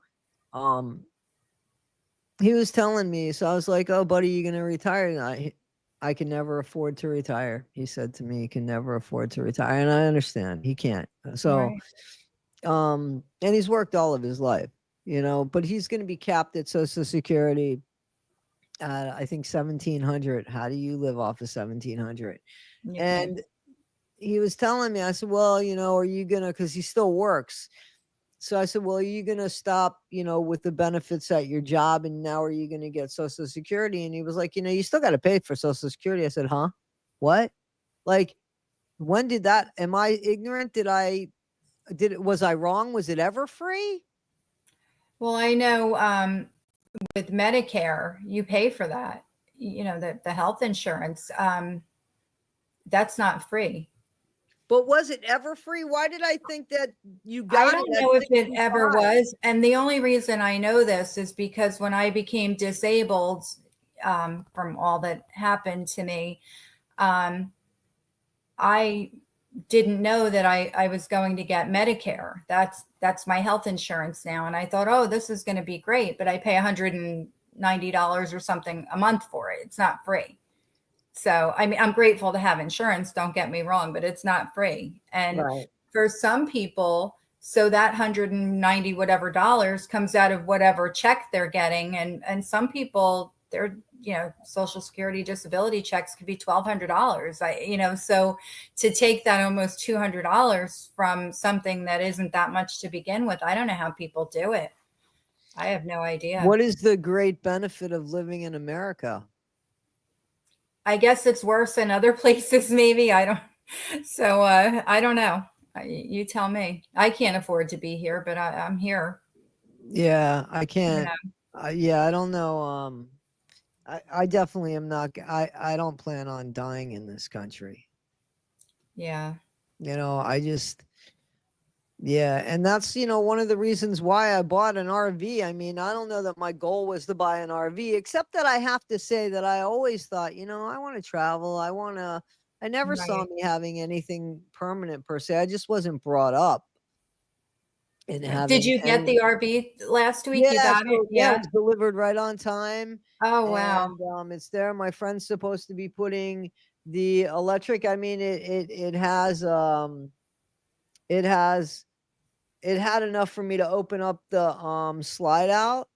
he was telling me, so I was like, oh, buddy, you going to retire? I can never afford to retire. He said to me, he can never afford to retire. And I understand he can't. So, and he's worked all of his life, but he's going to be capped at Social Security at, I think, 1,700. How do you live off of 1,700? And he was telling me, I said, well, are you going to, because he still works. So I said, well, are you going to stop, with the benefits at your job? And now are you going to get Social Security? And he was like, you still got to pay for Social Security. I said, huh? What? Like, when did that? Am I ignorant? Was I wrong? Was it ever free? Well, I know with Medicare, you pay for that, the health insurance. That's not free. But was it ever free? Why did I think that you got it? I don't know if it ever was. And the only reason I know this is because when I became disabled from all that happened to me, I didn't know that I was going to get Medicare. That's my health insurance now. And I thought, oh, this is going to be great. But I pay $190 $90 or something a month for it. It's not free. So, I mean, I'm grateful to have insurance, don't get me wrong, but it's not free. And Right. for some people, so that 190 whatever dollars comes out of whatever check they're getting. And some people, their, Social Security disability checks could be $1,200. So to take that almost $200 from something that isn't that much to begin with, I don't know how people do it. I have no idea. What is the great benefit of living in America? I guess it's worse in other places, maybe. I don't know. You tell me. I can't afford to be here, but I'm here. Yeah, I can't. Yeah, I don't know. I definitely am not. I don't plan on dying in this country. Yeah. I just. Yeah, and that's, one of the reasons why I bought an RV. I mean, I don't know that my goal was to buy an RV, except that I have to say that I always thought, I want to travel. I never saw Right. me having anything permanent per se. I just wasn't brought up in Right. Did having you get any. the RV last week? You Yeah, got it? so yeah, it Yeah. was delivered right on time. Oh, wow. And it's there. My friend's supposed to be putting the electric. I mean, it has it had enough for me to open up the slide out,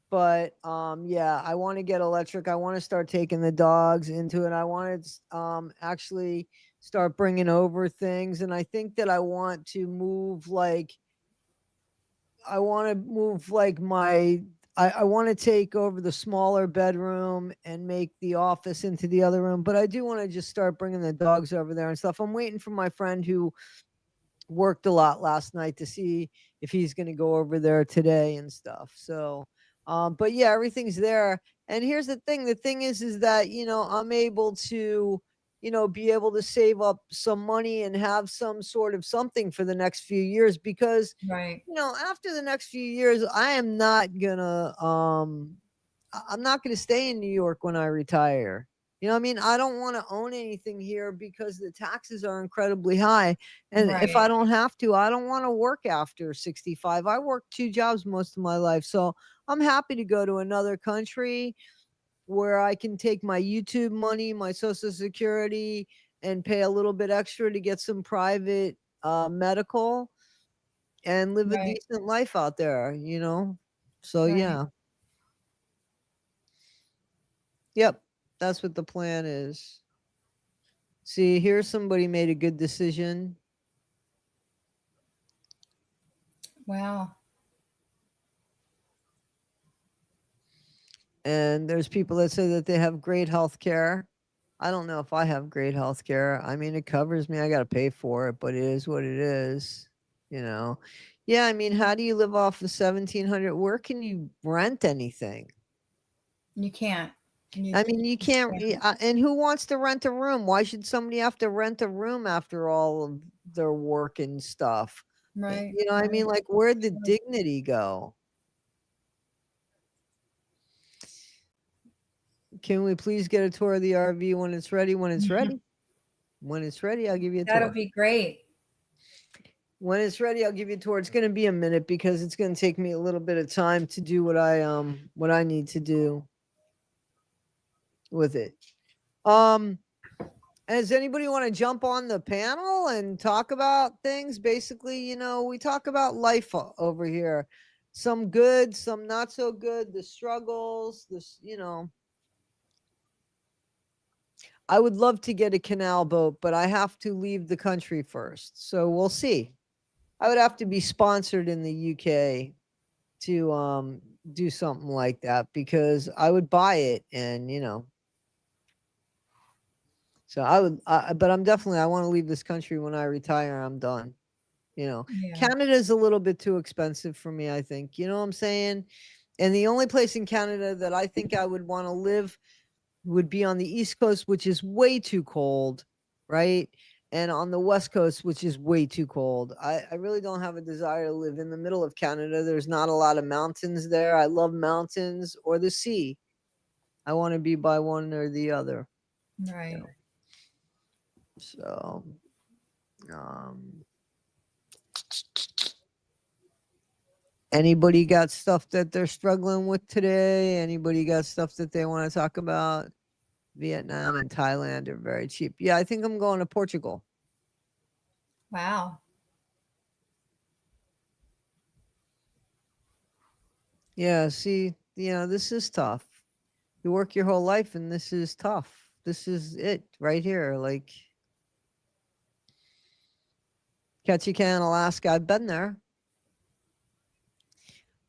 but yeah, I want to get electric. I want to start taking the dogs into it. I want to actually start bringing over things, and I think that I want to move like I want to take over the smaller bedroom and make the office into the other room, but I do want to just start bringing the dogs over there and stuff. I'm waiting for my friend who worked a lot last night to see if he's going to go over there today and stuff. So, but yeah, everything's there. And here's the thing. The thing is that, I'm able to, be able to save up some money and have some sort of something for the next few years because, Right. after the next few years, I'm not gonna stay in New York when I retire. I mean, I don't want to own anything here because the taxes are incredibly high. And if I Right. don't have to, I don't want to work after 65. I worked 2 jobs most of my life. So I'm happy to go to another country where I can take my YouTube money, my Social Security, and pay a little bit extra to get some private medical and live a Right. decent life out there, So Right. yeah. Yep. That's what the plan is. See, here somebody made a good decision. Wow. And there's people that say that they have great health care. I don't know if I have great health care. I mean, it covers me. I got to pay for it, but it is what it is, Yeah, I mean, how do you live off of 1700? Where can you rent anything? You can't. I mean, you can't. And who wants to rent a room? Why should somebody have to rent a room after all of their work and stuff? Right. You know what I mean? Right. Like, where'd the dignity go? Can we please get a tour of the RV when it's ready? When it's ready. When it's ready, I'll give you a That'll tour. be great. When it's ready, I'll give you a tour. It's going to be a minute because it's going to take me a little bit of time to do what I need to do with it. Does anybody want to jump on the panel and talk about things? Basically, we talk about life over here. Some good, some not so good, the struggles, I would love to get a canal boat, but I have to leave the country first. So we'll see. I would have to be sponsored in the UK to do something like that because I would buy it and so I would but I want to leave this country when I retire. I'm done. Yeah. Canada is a little bit too expensive for me, I think. You know what I'm saying? And the only place in Canada that I think I would want to live would be on the East Coast, which is way too cold, right? And on the West Coast, which is way too cold. I really don't have a desire to live in the middle of Canada. There's not a lot of mountains there. I love mountains or the sea. I want to be by one or the other. Right. So, Anybody got stuff that they're struggling with today? Anybody got stuff that they want to talk about? Vietnam and Thailand are very cheap. Yeah, I think I'm going to Portugal. Wow. Yeah, see, this is tough. You work your whole life and this is tough. This is it right here. Like Ketchikan, Alaska. I've been there.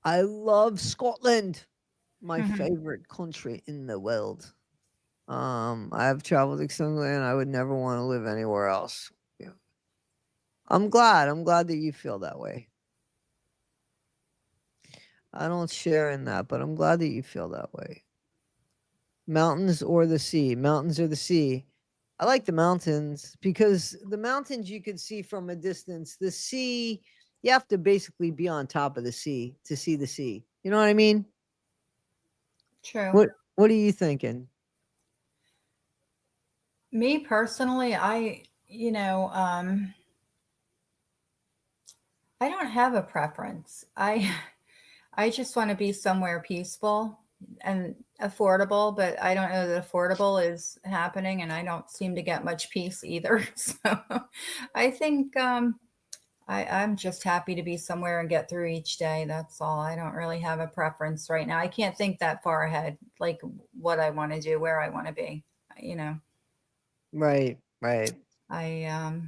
I love Scotland. My favorite country in the world. I've traveled extensively and I would never want to live anywhere else. Yeah. I'm glad that you feel that way. I don't share in that, but I'm glad that you feel that way. Mountains or the sea? Mountains or the sea? I like the mountains because the mountains you could see from a distance. The sea, you have to basically be on top of the sea to see the sea. You know what I mean? True. What are you thinking? Me personally, I don't have a preference. I just want to be somewhere peaceful and affordable, but I don't know that affordable is happening, and I don't seem to get much peace either. So I think I'm just happy to be somewhere and get through each day. That's all. I don't really have a preference right now. I can't think that far ahead, like what I want to do, where I want to be. You know, Right. I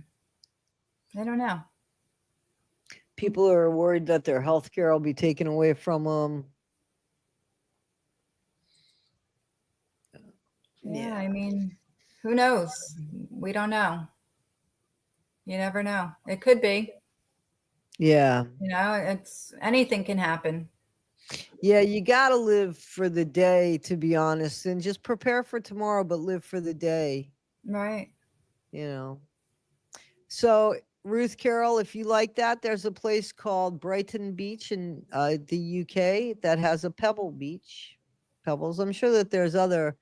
don't know. People are worried that their health care will be taken away from them. Yeah, I mean, who knows? We don't know. You never know. It could be. Yeah. It's anything can happen. Yeah, you got to live for the day, to be honest, and just prepare for tomorrow, but live for the day. Right. So, Ruth Carroll, if you like that, there's a place called Brighton Beach in the UK that has a pebble beach. Pebbles. I'm sure that there's other,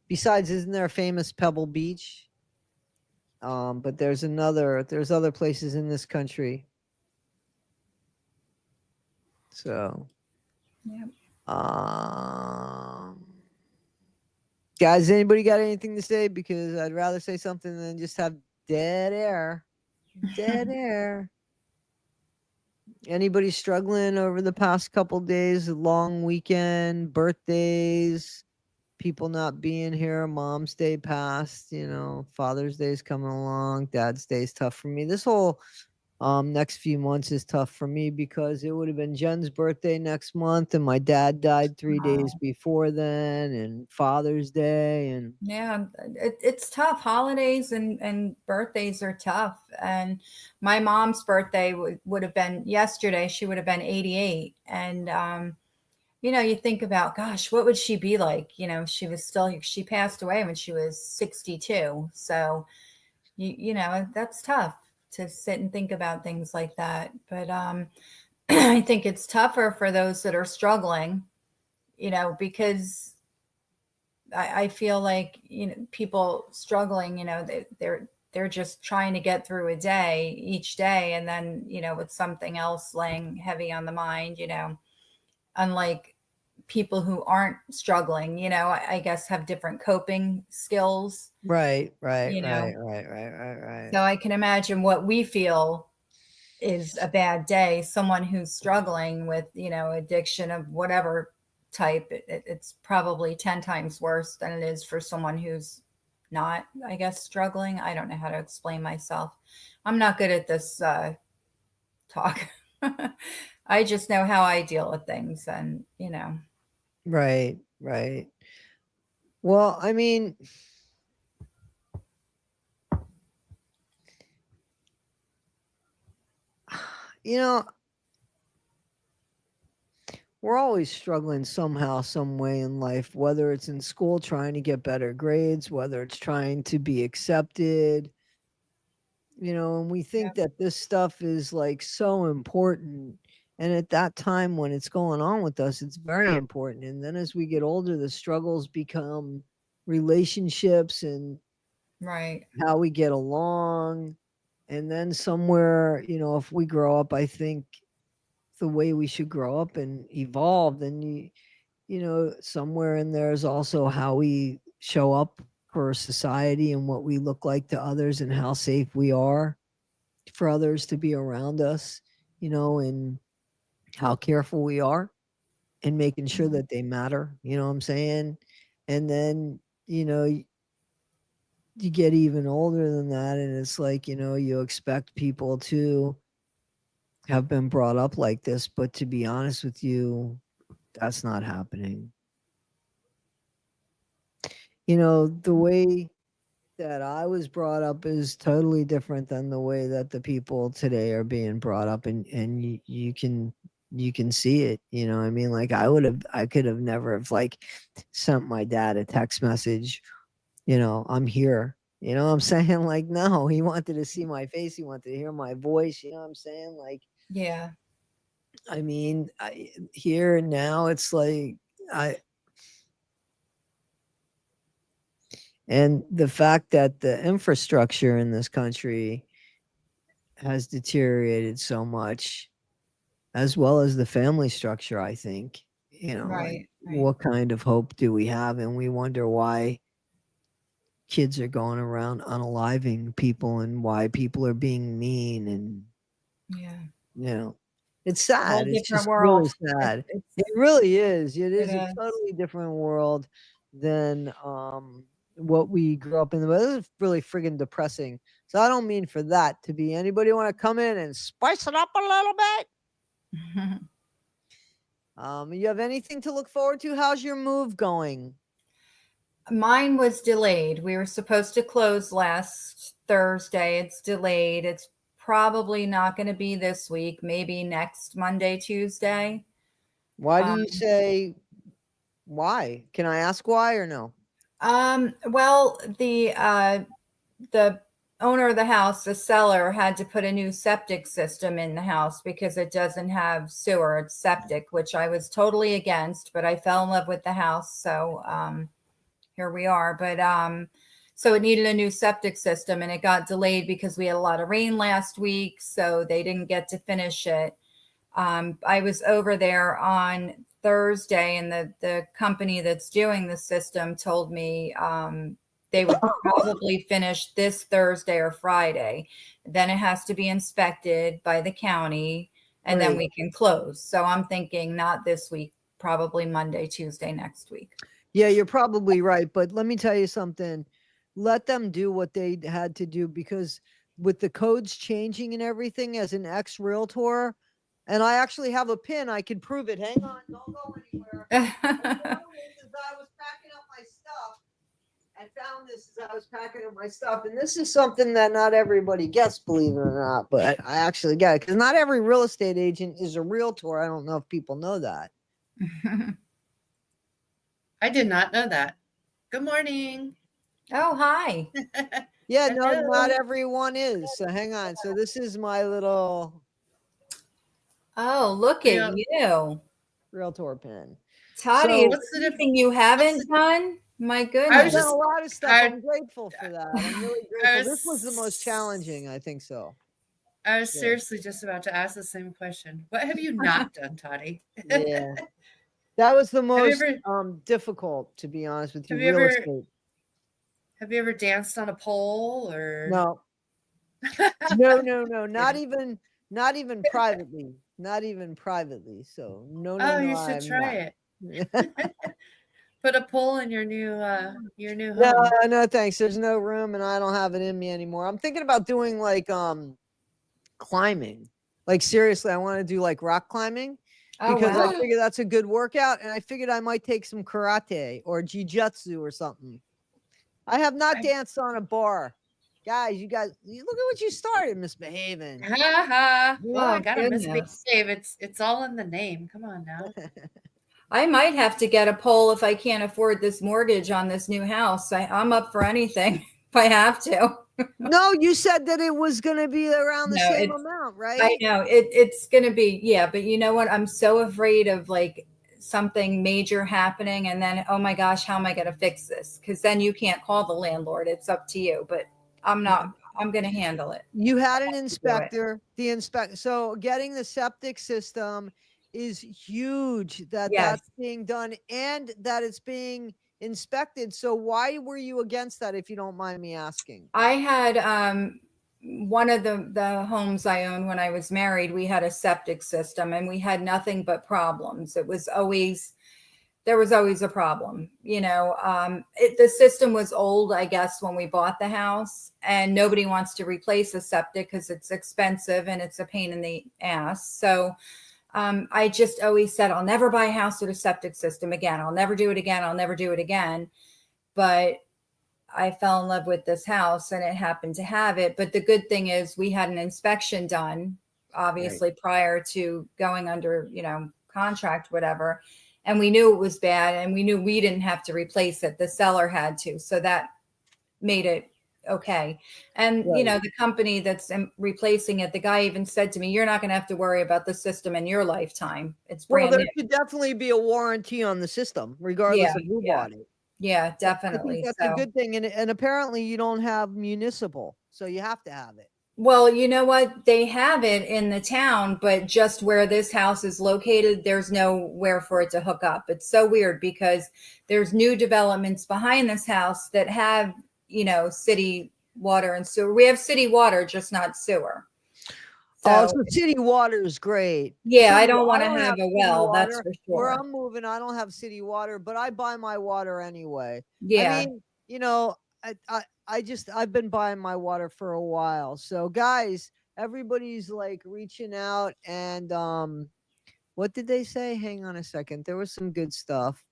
besides, isn't there a famous Pebble Beach? But there's other places in this country. So, Yep. Guys, anybody got anything to say? Because I'd rather say something than just have dead air. Dead air. Anybody struggling over the past couple days? Long weekend, birthdays, people not being here, Mom's Day passed, Father's Day's coming along, Dad's Day's tough for me. This whole next few months is tough for me because it would have been Jen's birthday next month and my dad died 3 days before then, and Father's Day, and Yeah, it's tough. Holidays and birthdays are tough. And my mom's birthday would have been yesterday. She would have been 88. And, you think about, gosh, what would she be like? She passed away when she was 62. So, that's tough to sit and think about things like that. But I think it's tougher for those that are struggling, because I feel like people struggling, they're just trying to get through a day each day, and then with something else laying heavy on the mind, unlike people who aren't struggling, I guess have different coping skills. right. So I can imagine what we feel is a bad day. Someone who's struggling with addiction of whatever type, it's probably 10 times worse than it is for someone who's not, I guess, struggling. I don't know how to explain myself. I'm not good at this talk. I just know how I deal with things, and Right. Well, I mean, we're always struggling somehow, some way in life, whether it's in school trying to get better grades, whether it's trying to be accepted, and we think that this stuff is like so important. And at that time when it's going on with us, it's very important. And then as we get older, the struggles become relationships and right. how we get along. And then somewhere, if we grow up, I think the way we should grow up and evolve. And you know, somewhere in there is also how we show up for society and what we look like to others and how safe we are for others to be around us, you know, and how careful we are and making sure that they matter, you know what I'm saying? And then, you know, you get even older than that, and it's like, you know, you expect people to have been brought up like this, but to be honest with you, that's not happening. You know, the way that I was brought up is totally different than the way that the people today are being brought up, and you can see it, you know what I mean? Like I could have never have like sent my dad a text message, you know, I'm here. You know what I'm saying? Like, no, he wanted to see my face, he wanted to hear my voice, you know what I'm saying? Like, Yeah. I mean, here and now it's like I and the fact that the infrastructure in this country has deteriorated so much, as well as the family structure, I think, you know, like Right. Right. what kind of hope do we have? And we wonder why kids are going around unaliving people and why people are being mean. And, Yeah. you know, it's Whole sad. It's different just really world. sad. It's It really is. It it is a is. totally different world than what we grew up in. But this is really friggin' depressing. So I don't mean for that to be. Anybody want to come in and spice it up a little bit? You have anything to look forward to? How's your move going? Mine was delayed. We were supposed to close last Thursday. It's delayed. It's probably not going to be this week, maybe next Monday, Tuesday. Why do Um, you say why? Can I ask why or no? well, the owner of the house, the seller, had to put a new septic system in the house because it doesn't have sewer, it's septic, which I was totally against, but I fell in love with the house, so here we are. But so it needed a new septic system, and it got delayed because we had a lot of rain last week, so they didn't get to finish it. I was over there on Thursday, and the company that's doing the system told me they would probably finish this Thursday or Friday. Then it has to be inspected by the county, and then Right. we can close. So I'm thinking not this week, probably Monday, Tuesday next week. Yeah, you're probably right. But let me tell you something. Let them do what they had to do, because with the codes changing and everything, as an ex realtor, and I actually have a pin, I can prove it. Hang on, don't go anywhere. What it is I was packing up my stuff. I found this as I was packing up my stuff. And this is something that not everybody gets, believe it or not. But I actually got it because not every real estate agent is a realtor. I don't know if people know that. I did not know that. Good morning. Oh, hi. Yeah, no, not Hello. everyone is. So hang on. So this is my little Oh, look Yeah. at you. realtor pin. Toddie, is So- What's the there anything you haven't done? My I've goodness. done just- a lot of stuff. I- I'm grateful for that. I'm really grateful. This was the most challenging, I think so. I was Yeah. seriously just about to ask the same question. What have you not done, Toddie? Yeah. That was the most ever- difficult, to be honest with you. Have you Real ever- estate. Have you ever danced on a pole or No. No. Not even privately. Not even privately. So no. Oh, you I should have try not. it. Put a pole in your new home. No, thanks. There's no room and I don't have it in me anymore. I'm thinking about doing like climbing. Like seriously, I want to do like rock climbing Oh, because wow. I figure that's a good workout, and I figured I might take some karate or jiu-jitsu or something. I have not danced on a bar. Guys, you look at what you started misbehaving. Ha ha. Well, I Oh, gotta goodness. misbehave. It's all in the name. Come on now. I might have to get a pole if I can't afford this mortgage on this new house. I'm up for anything if I have to. No, you said that it was going to be around the No, same it's- amount, right? I know it's going to be, yeah, but you know what? I'm so afraid of like something major happening, and then, oh my gosh, how am I going to fix this? Because then you can't call the landlord. It's up to you. But I'm not I'm going to handle it. You had an do it. inspector, so getting the septic system is huge that Yes. that's being done and that it's being inspected. So why were you against that, if you don't mind me asking? I had one of the homes I owned when I was married, we had a septic system and we had nothing but problems. There was always a problem, the system was old, I guess, when we bought the house, and nobody wants to replace a septic because it's expensive and it's a pain in the ass. So I just always said, I'll never buy a house with a septic system again. I'll never do it again. I'll never do it again. But I fell in love with this house and it happened to have it. But the good thing is we had an inspection done, obviously, prior to going under, contract, whatever. And we knew it was bad and we knew we didn't have to replace it. The seller had to. So that made it okay. And, the company that's replacing it, the guy even said to me, you're not going to have to worry about the system in your lifetime. It's brand There new. should definitely be a warranty on the system, regardless of who bought it. Yeah, I definitely. think that's a good thing. And apparently you don't have municipal, so you have to have it. Well, you know what? They have it in the town, but just where this house is located, there's nowhere for it to hook up. It's so weird because there's new developments behind this house that have, city water and sewer. We have city water, just not sewer. So city water is great. Yeah, I don't want to have a well, that's for sure. Where I'm moving, I don't have city water, but I buy my water anyway. Yeah. I mean, I've been buying my water for a while. So guys, everybody's like reaching out and what did they say? Hang on a second. There was some good stuff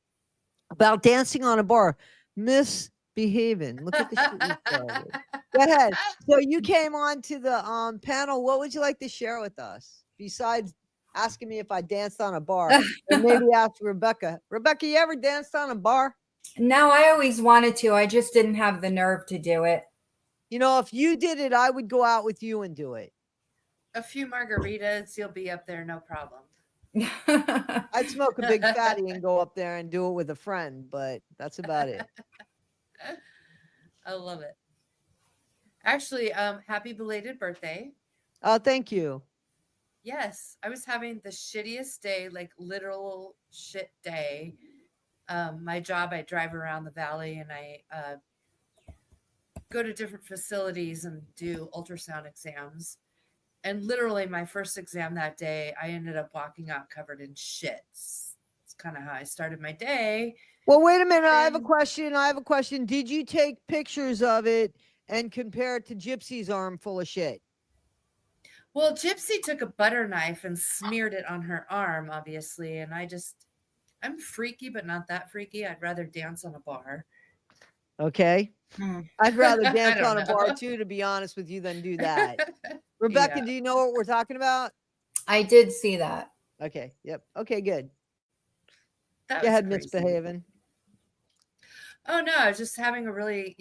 about dancing on a bar. Misbehaving. Look at the shit you started. Go ahead. So you came on to the panel. What would you like to share with us besides asking me if I danced on a bar? Or maybe ask Rebecca. Rebecca, you ever danced on a bar? No, I always wanted to. I just didn't have the nerve to do it. If you did it, I would go out with you and do it. A few margaritas, you'll be up there, no problem. I'd smoke a big fatty and go up there and do it with a friend, but that's about it. I love it. Actually, happy belated birthday. Oh, thank you. Yes, I was having the shittiest day, like literal shit day. My job, I drive around the valley and I go to different facilities and do ultrasound exams. And literally my first exam that day, I ended up walking out covered in shits. It's kind of how I started my day. Well, wait a minute. I have a question. Did you take pictures of it and compare it to Gypsy's arm full of shit? Well, Gypsy took a butter knife and smeared it on her arm, obviously. And I'm freaky, but not that freaky. I'd rather dance on a bar. Okay. I'd rather dance on a bar too, to be honest with you, than do that. Rebecca, do you know what we're talking about? I did see that. Okay. Yep. Okay, good. That Go ahead, crazy. misbehaving. Oh, no, I was just having a really,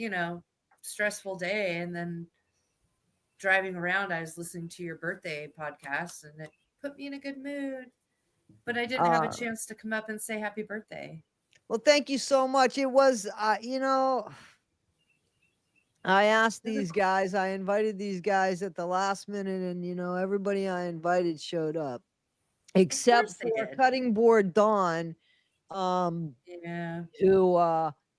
stressful day. And then driving around, I was listening to your birthday podcast and it put me in a good mood. But I didn't have a chance to come up and say happy birthday. Well, thank you so much. It was, I asked these guys, I invited these guys at the last minute and, everybody I invited showed up except for Cutting Board Dawn, who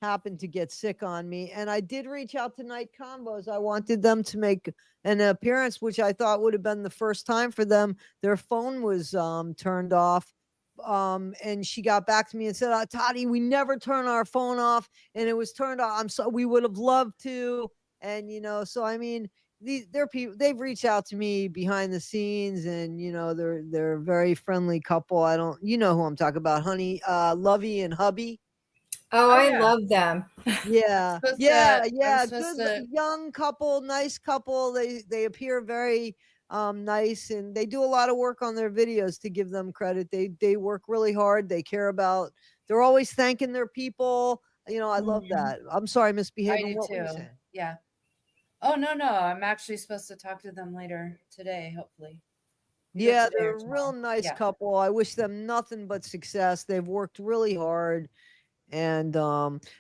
happened to get sick on me. And I did reach out to Night Combos. I wanted them to make an appearance, which I thought would have been the first time for them. Their phone was turned off. And she got back to me and said, Toddie, we never turn our phone off, and it was turned off. We would have loved to. And, so, I mean, they're people, they've reached out to me behind the scenes and, they're a very friendly couple. You know who I'm talking about, honey, Lovey and hubby. Oh, I love them. Yeah. Good young couple, nice couple. They appear very nice, and they do a lot of work on their videos, to give them credit. They work really hard. They care about, they're always thanking their people. I love that. I'm sorry, misbehaving. I do what were you too. saying? Yeah. Oh, no. I'm actually supposed to talk to them later today, hopefully. Yeah, they're a real nice couple. I wish them nothing but success. They've worked really hard. And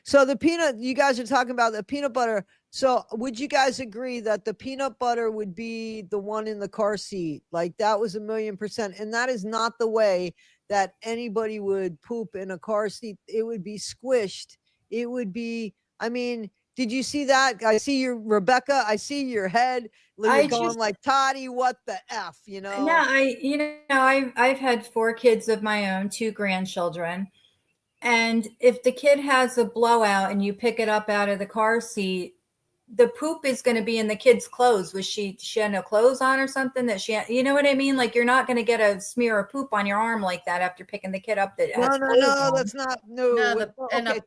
so the peanut, you guys are talking about the peanut butter. So would you guys agree that the peanut butter would be the one in the car seat? Like that was 1,000,000%. And that is not the way that anybody would poop in a car seat. It would be squished. It would be, I mean, did you see that? I see your Rebecca. I see your head. You're I going just like, Toddie, what the F, you no, know? I've had 4 kids of my own, 2 grandchildren. And if the kid has a blowout and you pick it up out of the car seat, the poop is going to be in the kid's clothes. She had no clothes on or something that you know what I mean? Like you're not going to get a smear of poop on your arm like that after picking the kid up that has clothes No, on. that's not, No, no. and Okay,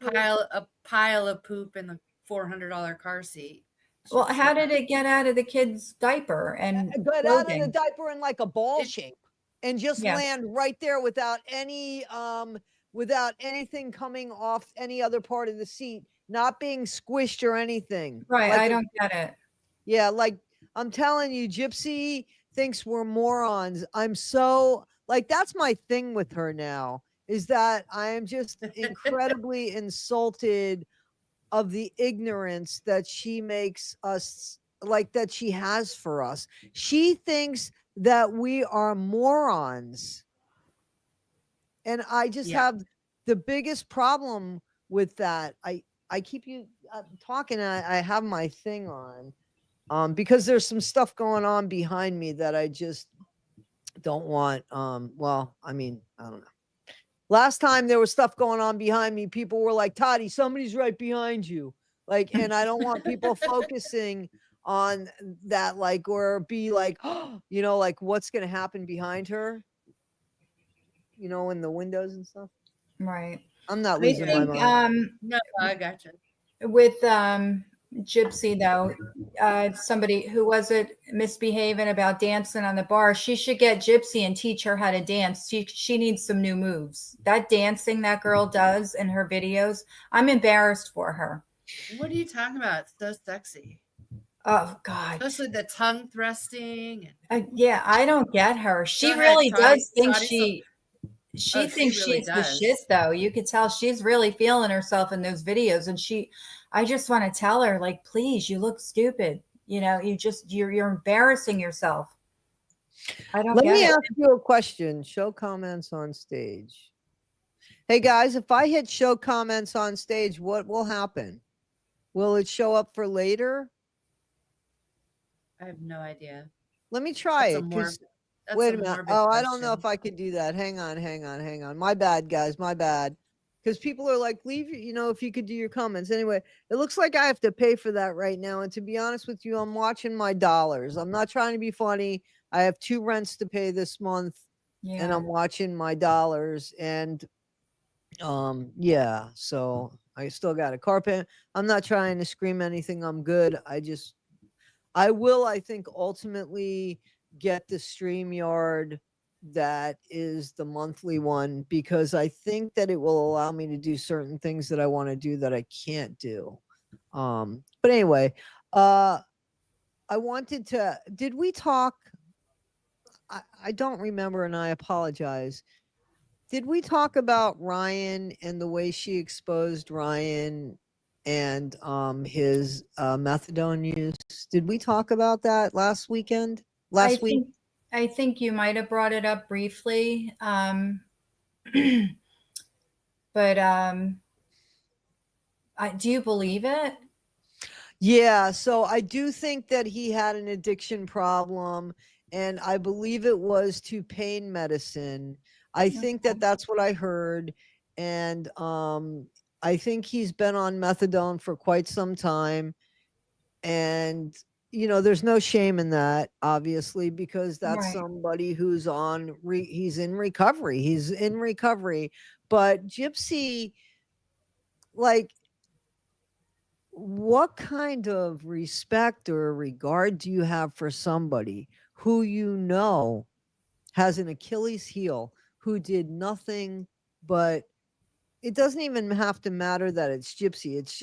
a pile of poop in the $400 car seat. Well, how did it get out of the kid's diaper and got out of the clothing? diaper in like a ball shape and just Yeah. land right there without anything coming off any other part of the seat, not being squished or anything. Right. Like I don't get it. yeah, like I'm telling you, Gypsy thinks we're morons. I'm so like that's my thing with her now is that I am just incredibly insulted of the ignorance that she makes us like that she has for us. She thinks that we are morons. And I just have the biggest problem with that. I keep you talking. I have my thing on because there's some stuff going on behind me that I just don't want. Well, I mean, I don't know. Last time there was stuff going on behind me, people were like, Toddie, somebody's right behind you. Like, and I don't want people focusing on that, like, or be like, oh, you know, like what's going to happen behind her, you know, in the windows and stuff. Right. I'm not I losing my think mind. No, I gotcha. with Gypsy though, somebody who was it misbehaving about dancing on the bar, she should get Gypsy and teach her how to dance. She needs some new moves. That dancing that girl does in her videos, I'm embarrassed for her. What are you talking about? It's so sexy. Oh God. Especially the tongue thrusting. Yeah, I don't get her. She Go ahead, really Toddie. does think Toddie, she Oh, thinks she really she's the does. shit though. You could tell she's really feeling herself in those videos. And I just want to tell her, like, please, you look stupid. You know, you're embarrassing yourself. I don't Let get me it. ask you a question. Show comments on stage. Hey guys, if I hit show comments on stage, what will happen? Will it show up for later? I have no idea. Let me try That's it. 'Cause That's wait a a minute. morbid Oh, I don't know question. if I could do that. Hang on. My bad, guys. My bad. Because people are like, leave, you know, if you could do your comments. Anyway, it looks like I have to pay for that right now. And to be honest with you, I'm watching my dollars. I'm not trying to be funny. I have 2 rents to pay this month and Yeah. I'm watching my dollars. And yeah, so I still got a car payment. I'm not trying to scream anything. I'm good. I will, I think, ultimately get the StreamYard that is the monthly one because I think that it will allow me to do certain things that I want to do that I can't do. But anyway, I wanted to, did we talk? I don't remember and I apologize. Did we talk about Ryan and the way she exposed Ryan and his methadone use? Did we talk about that last weekend? Last week? I think you might have brought it up briefly. But do you believe it? Yeah, so I do think that he had an addiction problem and I believe it was to pain medicine. I think that that's what I heard and I think he's been on methadone for quite some time and you know there's no shame in that obviously because that's Right. somebody who's on he's in recovery but Gypsy, like, what kind of respect or regard do you have for somebody who you know has an Achilles heel who did nothing but it doesn't even have to matter that it's Gypsy. It's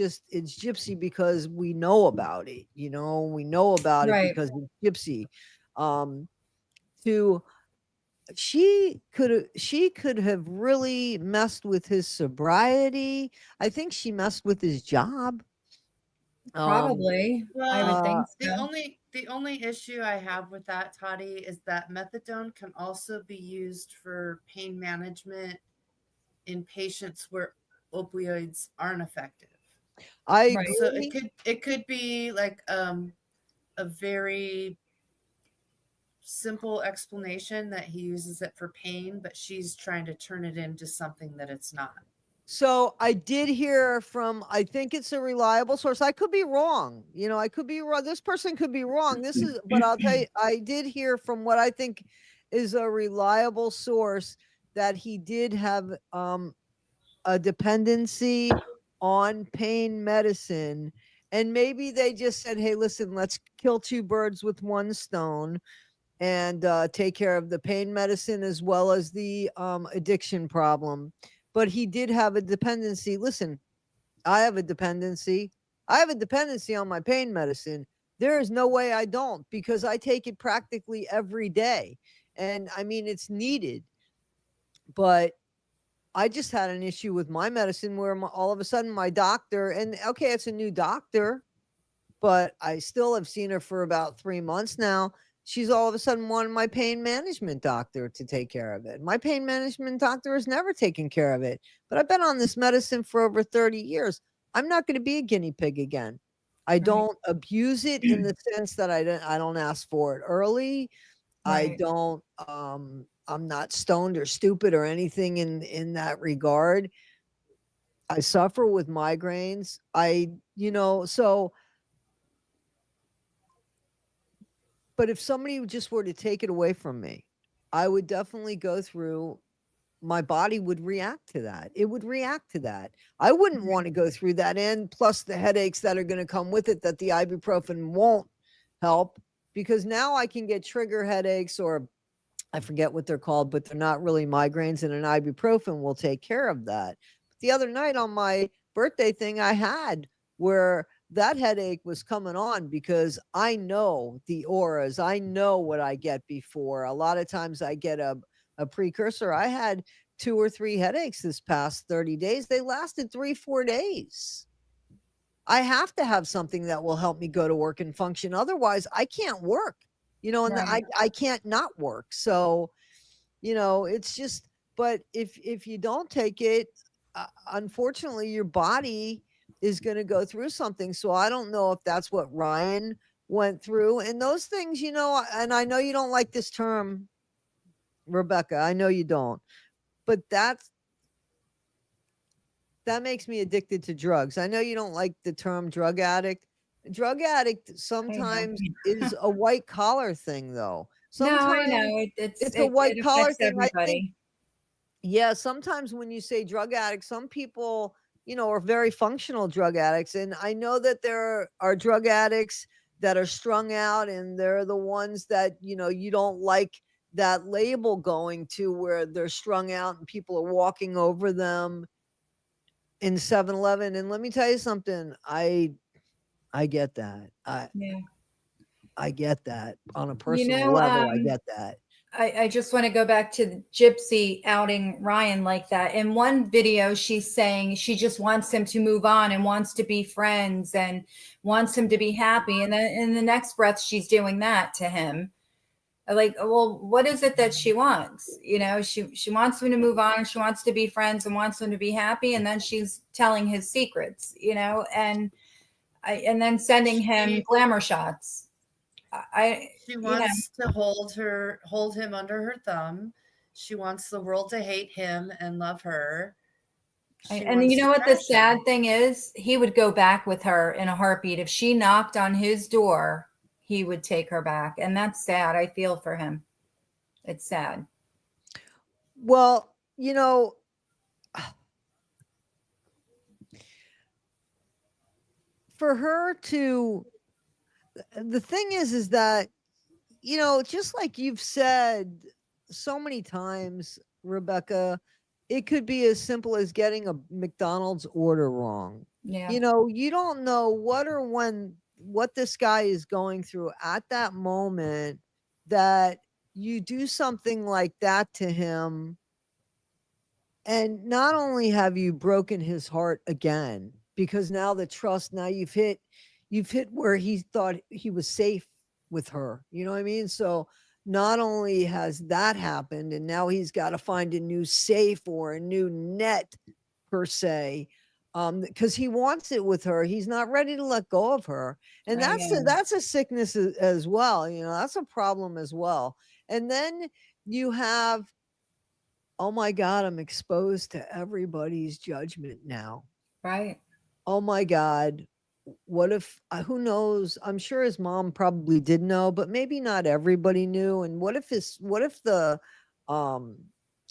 Gypsy because we know about it. You know, we know about it Right. because it's Gypsy. To she could have really messed with his sobriety. I think she messed with his job. Probably. I would Well, think the so. only issue I have with that, Toddie, is that methadone can also be used for pain management in patients where opioids aren't effective. I Right. So agree. it could be like a very simple explanation that he uses it for pain, but she's trying to turn it into something that it's not. So I did hear from, I think it's a reliable source. I could be wrong. I could be wrong. This person could be wrong. But I'll tell you, I did hear from what I think is a reliable source that he did have a dependency on pain medicine. And maybe they just said, hey, listen, let's kill two birds with one stone and take care of the pain medicine as well as the addiction problem. But he did have a dependency. Listen, I have a dependency. I have a dependency on my pain medicine. There is no way I don't, because I take it practically every day. And I mean, it's needed. But I just had an issue with my medicine where all of a sudden my doctor, and okay, it's a new doctor, but I still have seen her for about 3 months now. She's all of a sudden wanted my pain management doctor to take care of it. My pain management doctor has never taken care of it, but I've been on this medicine for over 30 years. I'm not going to be a guinea pig again. I Right. don't abuse it in the sense that I don't ask for it early. I Right. don't I'm not stoned or stupid or anything in that regard. I suffer with migraines. So but if somebody just were to take it away from me, I would definitely go through, my body would react to that. It would react to that. I wouldn't want to go through that, and plus the headaches that are going to come with it that the ibuprofen won't help, because now I can get trigger headaches, or I forget what they're called, but they're not really migraines, and an ibuprofen will take care of that. The other night on my birthday thing I had, where that headache was coming on, because I know the auras, I know what I get before. A lot of times I get a precursor. I had 2 or 3 headaches this past 30 days. They lasted 3-4 days. I have to have something that will help me go to work and function. Otherwise, I can't work, and Right. I can't not work. So, it's just, but if you don't take it, unfortunately, your body is going to go through something. So I don't know if that's what Ryan went through. And those things, and I know you don't like this term, Rebecca. I know you don't, but that makes me addicted to drugs. I know you don't like the term drug addict. Drug addict I know. sometimes is a white collar thing, though. No, I Sometimes know. it's a white It collar affects thing. I think, everybody. yeah, sometimes when you say drug addict, some people, are very functional drug addicts. And I know that there are drug addicts that are strung out, and they're the ones that, you don't like that label going to, where they're strung out and people are walking over them in 7-Eleven. And let me tell you something, I get that. Yeah. I get that on a You personal know, level. I get that. I just want to go back to the Gypsy outing Ryan like that. In one video, she's saying she just wants him to move on and wants to be friends and wants him to be happy. And then in the next breath, she's doing that to him. Like, well, what is it that she wants? She wants him to move on. She wants to be friends and wants him to be happy. And then she's telling his secrets, and then sending him glamour shots. She wants to hold him under her thumb. She wants the world to hate him and love her. And you know what the sad thing is? He would go back with her in a heartbeat. If she knocked on his door, he would take her back. And that's sad. I feel for him. It's sad. Well, for her to, the thing is that, just like you've said so many times, Rebecca, it could be as simple as getting a McDonald's order wrong. Yeah. You don't know what this guy is going through at that moment, that you do something like that to him. And not only have you broken his heart again, because now the trust, now you've hit you've hit where he thought he was safe with her. You know what I mean? So not only has that happened, and now he's got to find a new safe or a new net per se, because he wants it with her. He's not ready to let go of her, and that's a sickness as well. You know, that's a problem as well. And then you have, oh my God, I'm exposed to everybody's judgment now. Right. Oh my God, what if, who knows? I'm sure his mom probably did know, but maybe not everybody knew. And um,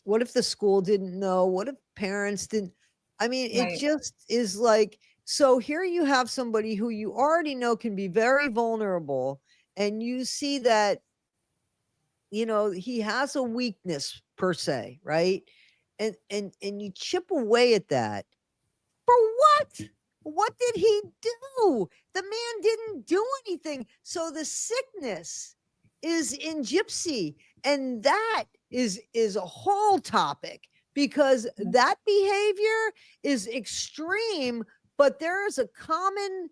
what if the school didn't know? What if parents didn't? I mean, it Right. just is like, so here you have somebody who you already know can be very vulnerable, and you see that, you know, he has a weakness per se, right? And you chip away at that. For what? What did he do? The man didn't do anything. So the sickness is in Gypsy, and that is a whole topic, because that behavior is extreme, but there is a common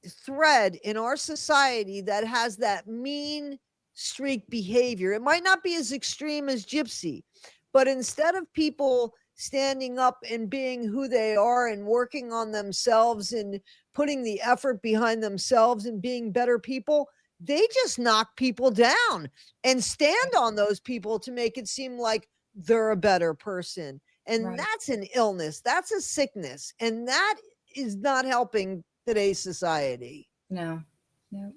thread in our society that has that mean streak behavior. It might not be as extreme as Gypsy, but instead of people standing up and being who they are and working on themselves and putting the effort behind themselves and being better people, they just knock people down and stand on those people to make it seem like they're a better person. And Right. that's an illness, that's a sickness, and that is not helping today's society. No. No.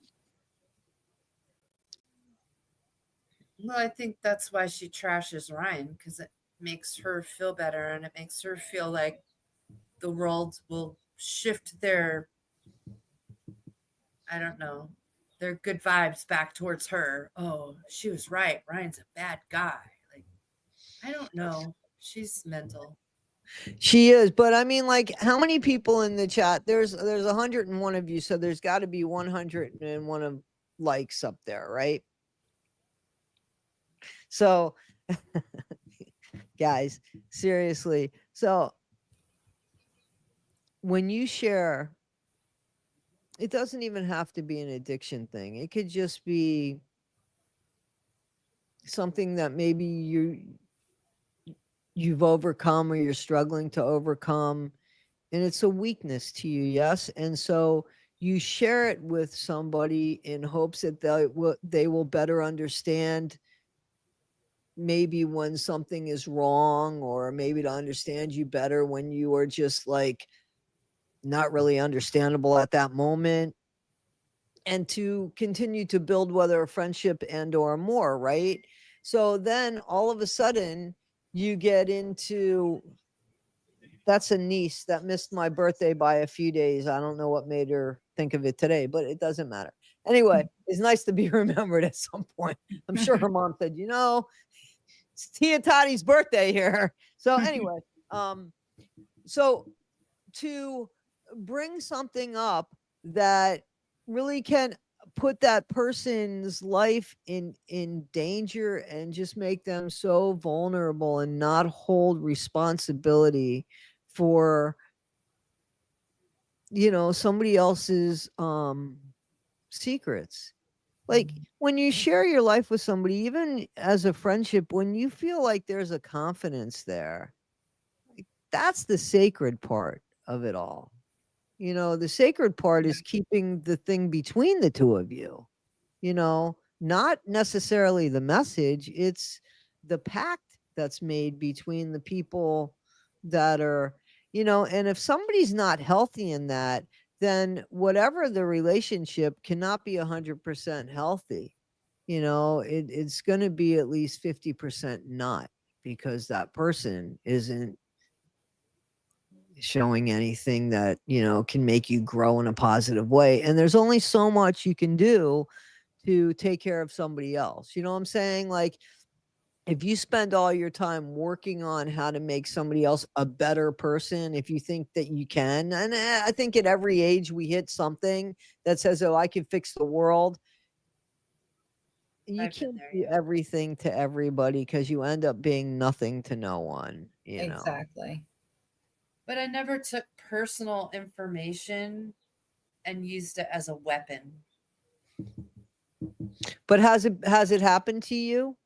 Well, I think that's why she trashes Ryan, because it makes her feel better, and it makes her feel like the world will shift their, I don't know, their good vibes back towards her. Oh, she was right. Ryan's a bad guy. Like, I don't know. She's mental. She is, but I mean, like, how many people in the chat? There's 101 of you, so there's got to be 101 of likes up there, right? So, guys, seriously. So, when you share, it doesn't even have to be an addiction thing. It could just be something that maybe you've overcome or you're struggling to overcome, and it's a weakness to you, yes? And so you share it with somebody in hopes that they will better understand, maybe when something is wrong, or maybe to understand you better when you are just like not really understandable at that moment, and to continue to build whether a friendship and or more, right? So then all of a sudden you get into, that's a niece that missed my birthday by a few days. I don't know what made her think of it today, but it doesn't matter. Anyway, it's nice to be remembered at some point. I'm sure her mom said, you know, it's Tia Toddie's birthday here. So anyway, so to bring something up that really can put that person's life in danger and just make them so vulnerable and not hold responsibility for, you know, somebody else's secrets. Like, when you share your life with somebody, even as a friendship, when you feel like there's a confidence there, that's the sacred part of it all. You know, the sacred part is keeping the thing between the two of you, you know, not necessarily the message, it's the pact that's made between the people that are, you know, and if somebody's not healthy in that, then whatever the relationship cannot be 100% healthy. You know, it's going to be at least 50% not, because that person isn't showing anything that, you know, can make you grow in a positive way. And there's only so much you can do to take care of somebody else. You know what I'm saying? Like, if you spend all your time working on how to make somebody else a better person, if you think that you can, and I think at every age we hit something that says, oh, I can fix the world. You I've been can't there, do yeah. everything to everybody, because you end up being nothing to no one, you know. Exactly. But I never took personal information and used it as a weapon. But has it happened to you?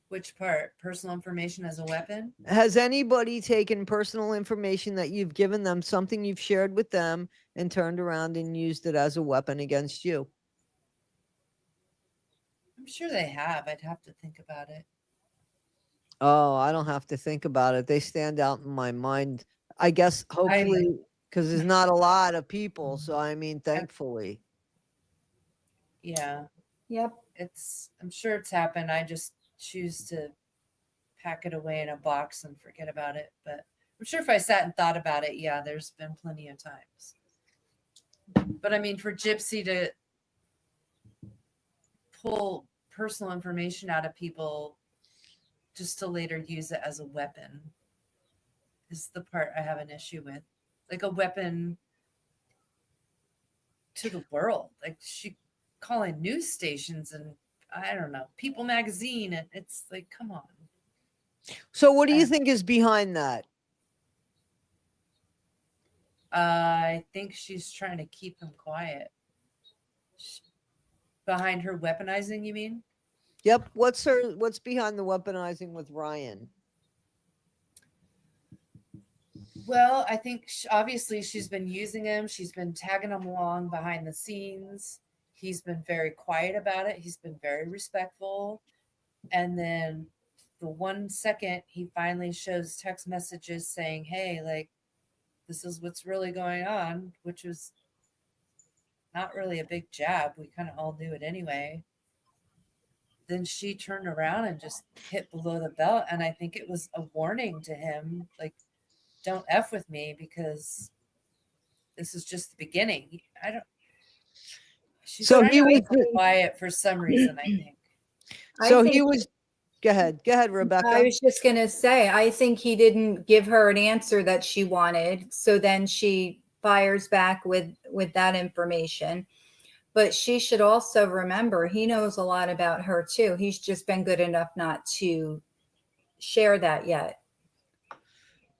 Which part? Personal information as a weapon? Has anybody taken personal information that you've given them, something you've shared with them, and turned around and used it as a weapon against you? I'm sure they have. I'd have to think about it. Oh, I don't have to think about it. They stand out in my mind. I guess hopefully because there's not a lot of people. So I mean, thankfully. Yeah. Yep. I'm sure it's happened. I just choose to pack it away in a box and forget about it. But I'm sure if I sat and thought about it, yeah, there's been plenty of times. But I mean, for Gypsy to pull personal information out of people just to later use it as a weapon is the part I have an issue with. Like a weapon to the world. Like she calling news stations and I don't know, People Magazine, and it's like, come on. So what do you think is behind that? I think she's trying to keep him quiet. Behind her weaponizing, you mean? Yep. What's behind the weaponizing with Ryan? Well, I think obviously she's been using him. She's been tagging him along behind the scenes. He's been very quiet about it. He's been very respectful. And then the 1 second he finally shows text messages saying, hey, like, this is what's really going on, which was not really a big jab. We kind of all knew it anyway. Then she turned around and just hit below the belt. And I think it was a warning to him, like, don't F with me because this is just the beginning. She's trying to keep him quiet for some reason, I think. Go ahead, Rebecca. I was just going to say, I think he didn't give her an answer that she wanted. So then she fires back with that information. But she should also remember he knows a lot about her too. He's just been good enough not to share that yet.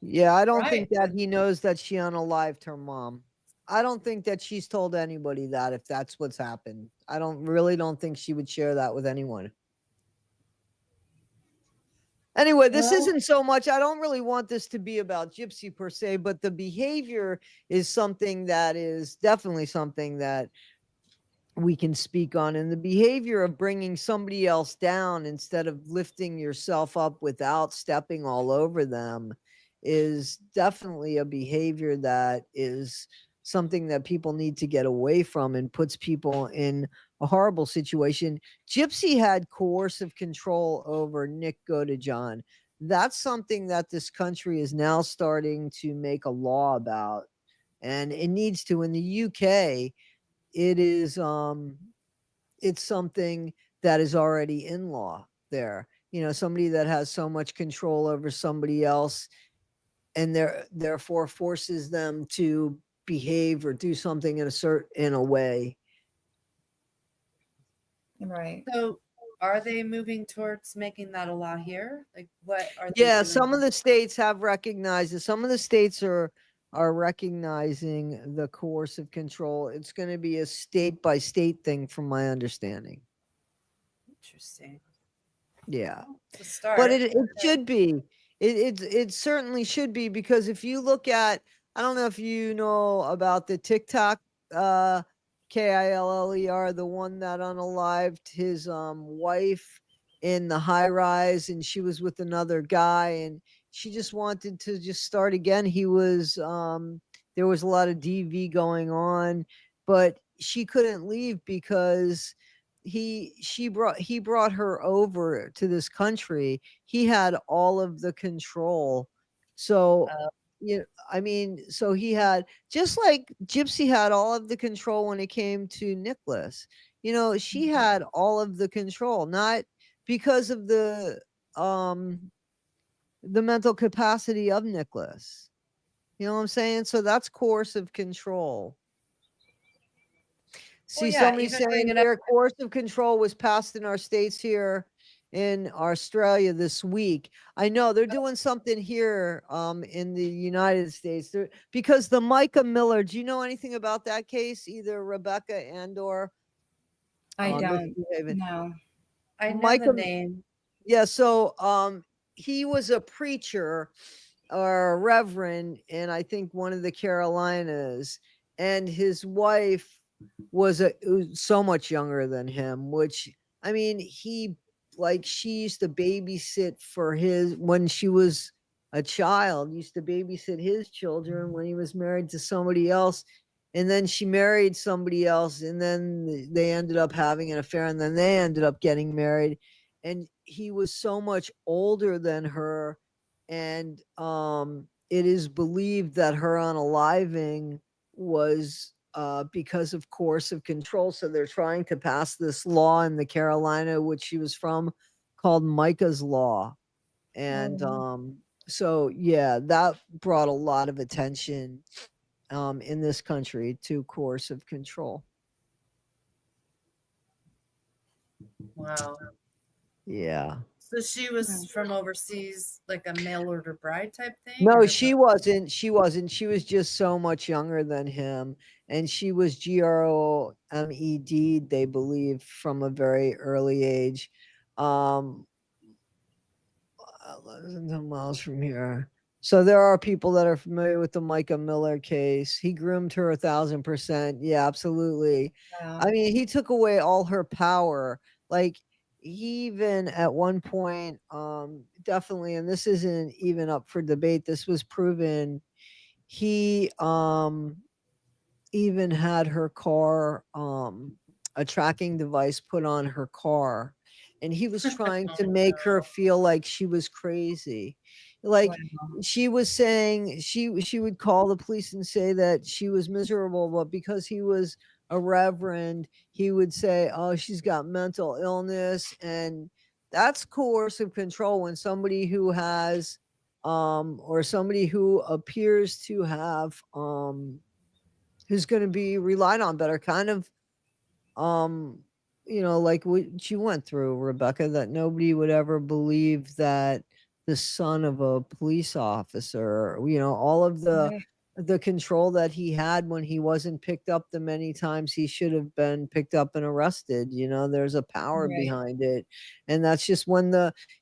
Yeah, I don't think that he knows that she unalived her mom. I don't think that she's told anybody that if that's what's happened. I don't think she would share that with anyone. Anyway, this isn't so much, I don't really want this to be about Gypsy per se, but the behavior is something that is definitely something that we can speak on. And the behavior of bringing somebody else down instead of lifting yourself up without stepping all over them is definitely a behavior that is something that people need to get away from and puts people in a horrible situation. Gypsy had coercive control over Nick Godejohn. That's something that this country is now starting to make a law about. And it needs to. In the UK, it is it's something that is already in law there. You know, somebody that has so much control over somebody else and therefore forces them to behave or do something in a way. Right. So are they moving towards making that a law here? Like what are they Yeah, doing? some of the states have recognized it. Some of the states are recognizing the coercive control. It's going to be a state by state thing from my understanding. Interesting. Yeah. Well, it's a start. But it should be. It certainly should be, because if you look at, I don't know if you know about the TikTok KILLER, the one that unalived his wife in the high rise, and she was with another guy, and she just wanted to just start again. He was there was a lot of DV going on, but she couldn't leave because he brought her over to this country. He had all of the control. So I mean, so he had, just like Gypsy had all of the control when it came to Nicholas. You know, she had all of the control, not because of the mental capacity of Nicholas. You know what I'm saying? So that's coercive control. See, somebody saying their coercive control was passed in our states here in Australia this week. I know they're doing something here in the United States. Because the Micah Miller, do you know anything about that case? Either Rebecca and or I don't Misbehaving. know. I know Micah, the name. yeah, so he was a preacher or a reverend in I think one of the Carolinas, and his wife was so much younger than him, which I mean, she used to babysit for his when she was a child, used to babysit his children when he was married to somebody else. And then she married somebody else, and then they ended up having an affair, and then they ended up getting married. And he was so much older than her, and it is believed that her unaliving was because of coercive control. So they're trying to pass this law in the Carolina, which she was from, called Micah's Law. And so yeah, that brought a lot of attention in this country to coercive control. Wow. Yeah. So she was from overseas, like a mail order bride type thing? No, or she wasn't. She wasn't. She was just so much younger than him. And she was GROMED, they believe, from a very early age. 11 miles from here. So there are people that are familiar with the Micah Miller case. He groomed her 1,000%. Yeah, absolutely. Wow. I mean, he took away all her power. Like, he even at one point, definitely, and this isn't even up for debate, this was proven. He even had her car, a tracking device put on her car, and he was trying to make her feel like she was crazy. Like, Wow. she was saying she would call the police and say that she was miserable, but because he was a reverend, he would say, oh, she's got mental illness. And that's coercive control, when somebody who has or somebody who appears to have who's going to be relied on better, kind of um like what you went through, Rebecca, that nobody would ever believe that the son of a police officer, all of Right. the control that he had when he wasn't picked up the many times he should have been picked up and arrested. There's a power Right. behind it. And that's just when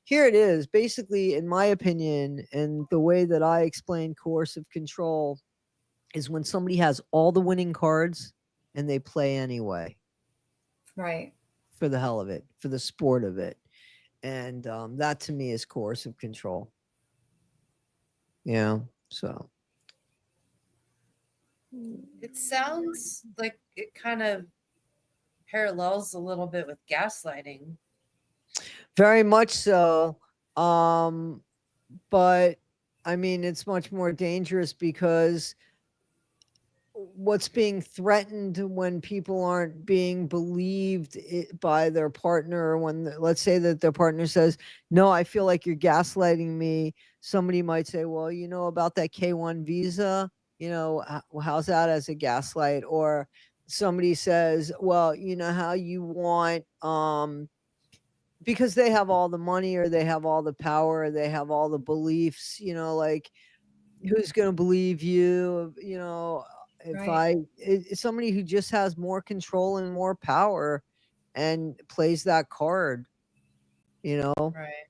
here it is, basically, in my opinion, and the way that I explain coercive control is when somebody has all the winning cards and they play anyway Right. for the hell of it, for the sport of it. And that to me is coercive control. So. It sounds like it kind of parallels a little bit with gaslighting. Very much so. But I mean, it's much more dangerous because what's being threatened when people aren't being believed by their partner, when let's say that their partner says, no, I feel like you're gaslighting me. Somebody might say, well, about that K1 visa, how's that as a gaslight? Or somebody says, well, how you want because they have all the money, or they have all the power, or they have all the beliefs, like, who's going to believe you? If Right. it's somebody who just has more control and more power and plays that card, Right.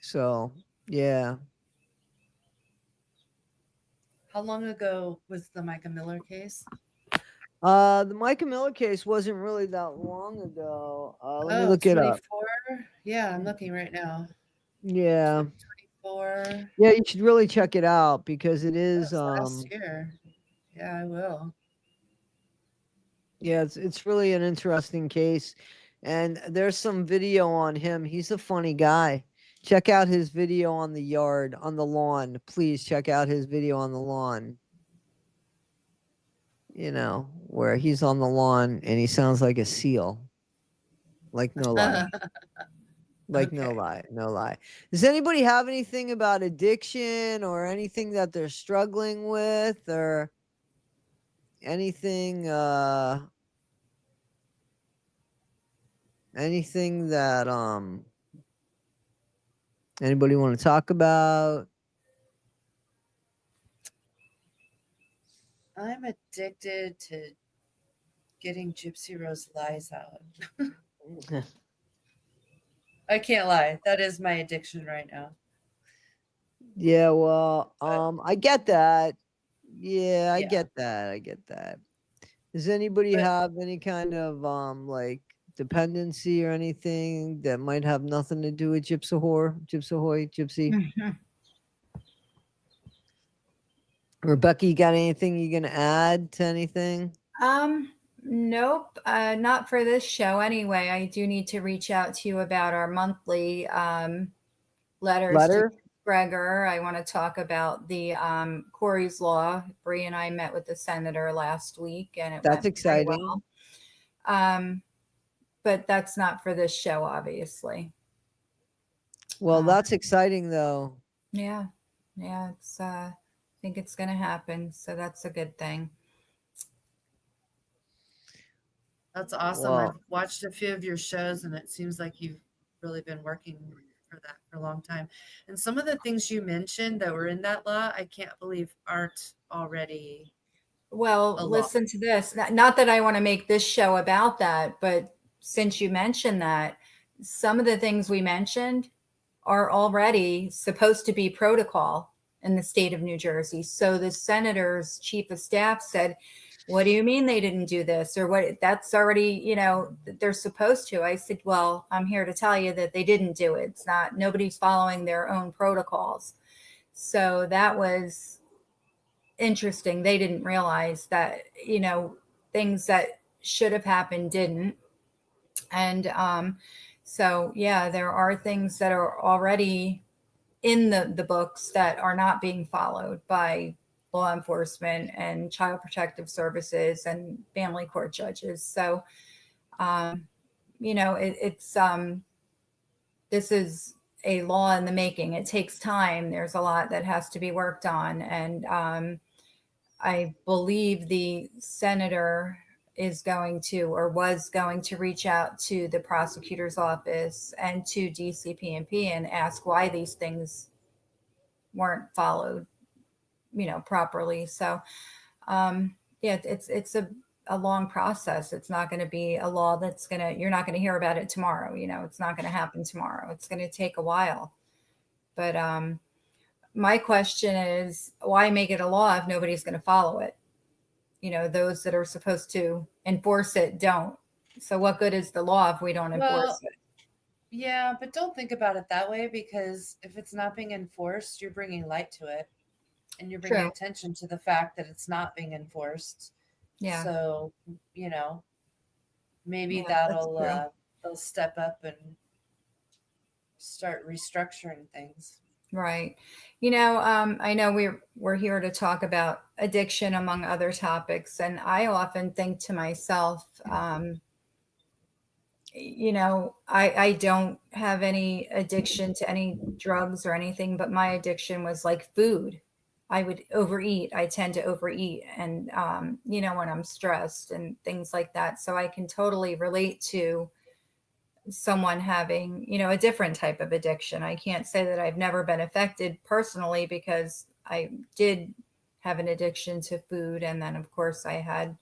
so yeah. How long ago was the Micah Miller case? The Micah Miller case wasn't really that long ago. Let me Oh, look it up. 24? Yeah, I'm looking right now. Yeah, 24. yeah, you should really check it out because it is That was last year. Yeah, I will. yeah, it's really an interesting case. And there's some video on him. He's a funny guy. Check out his video on the yard, on the lawn. Please check out his video on the lawn. Where he's on the lawn and he sounds like a seal. Like, no lie. Like, no Okay. lie. No lie. Does anybody have anything about addiction or anything that they're struggling with, or anything anything that Anybody want to talk about? I'm addicted to getting Gypsy Rose lies out. I can't lie. That is my addiction right now. Yeah, well, I get that. Yeah, I Yeah. get that. I get that. Does anybody But- have any kind of like dependency or anything that might have nothing to do with Gypsy Gypsy? Rebecca, you got anything you gonna add to anything? Nope, not for this show anyway. I do need to reach out to you about our monthly letters Letter? to Gregor. I want to talk about the Corey's Law. Bree and I met with the senator last week, and it That's went very exciting. well. But that's not for this show, obviously. Well, that's exciting though. Yeah, it's I think it's going to happen, so that's a good thing. That's awesome. Well, I've watched a few of your shows, and it seems like you've really been working for that for a long time. And some of the things you mentioned that were in that law, I can't believe aren't already. Well, A law. listen to this. Not that I want to make this show about that, but since you mentioned that, some of the things we mentioned are already supposed to be protocol in the state of New Jersey. So the senator's chief of staff said, "What do you mean they didn't do this? Or what? That's already, they're supposed to." I said, "Well, I'm here to tell you that they didn't do it. It's not, nobody's following their own protocols." So that was interesting. They didn't realize that, things that should have happened didn't. And so, yeah, there are things that are already in the books that are not being followed by law enforcement and child protective services and family court judges. So, it's this is a law in the making. It takes time. There's a lot that has to be worked on. And I believe the senator is going to, or was going to, reach out to the prosecutor's office and to DCP&P and ask why these things weren't followed, properly. So, yeah, it's a long process. It's not going to be a law you're not going to hear about it tomorrow. It's not going to happen tomorrow. It's going to take a while. But my question is, why make it a law if nobody's going to follow it? Those that are supposed to enforce it don't. So what good is the law if we don't enforce it? Yeah, but don't think about it that way, because if it's not being enforced, you're bringing light to it, and you're bringing attention to the fact that it's not being enforced. Yeah. So, maybe they'll step up and start restructuring things. Right. I know we're here to talk about addiction among other topics. And I often think to myself, I don't have any addiction to any drugs or anything, but my addiction was like food. I would overeat. I tend to overeat, and, when I'm stressed and things like that. So I can totally relate to someone having, a different type of addiction. I can't say that I've never been affected personally, because I did have an addiction to food. And then, of course, I had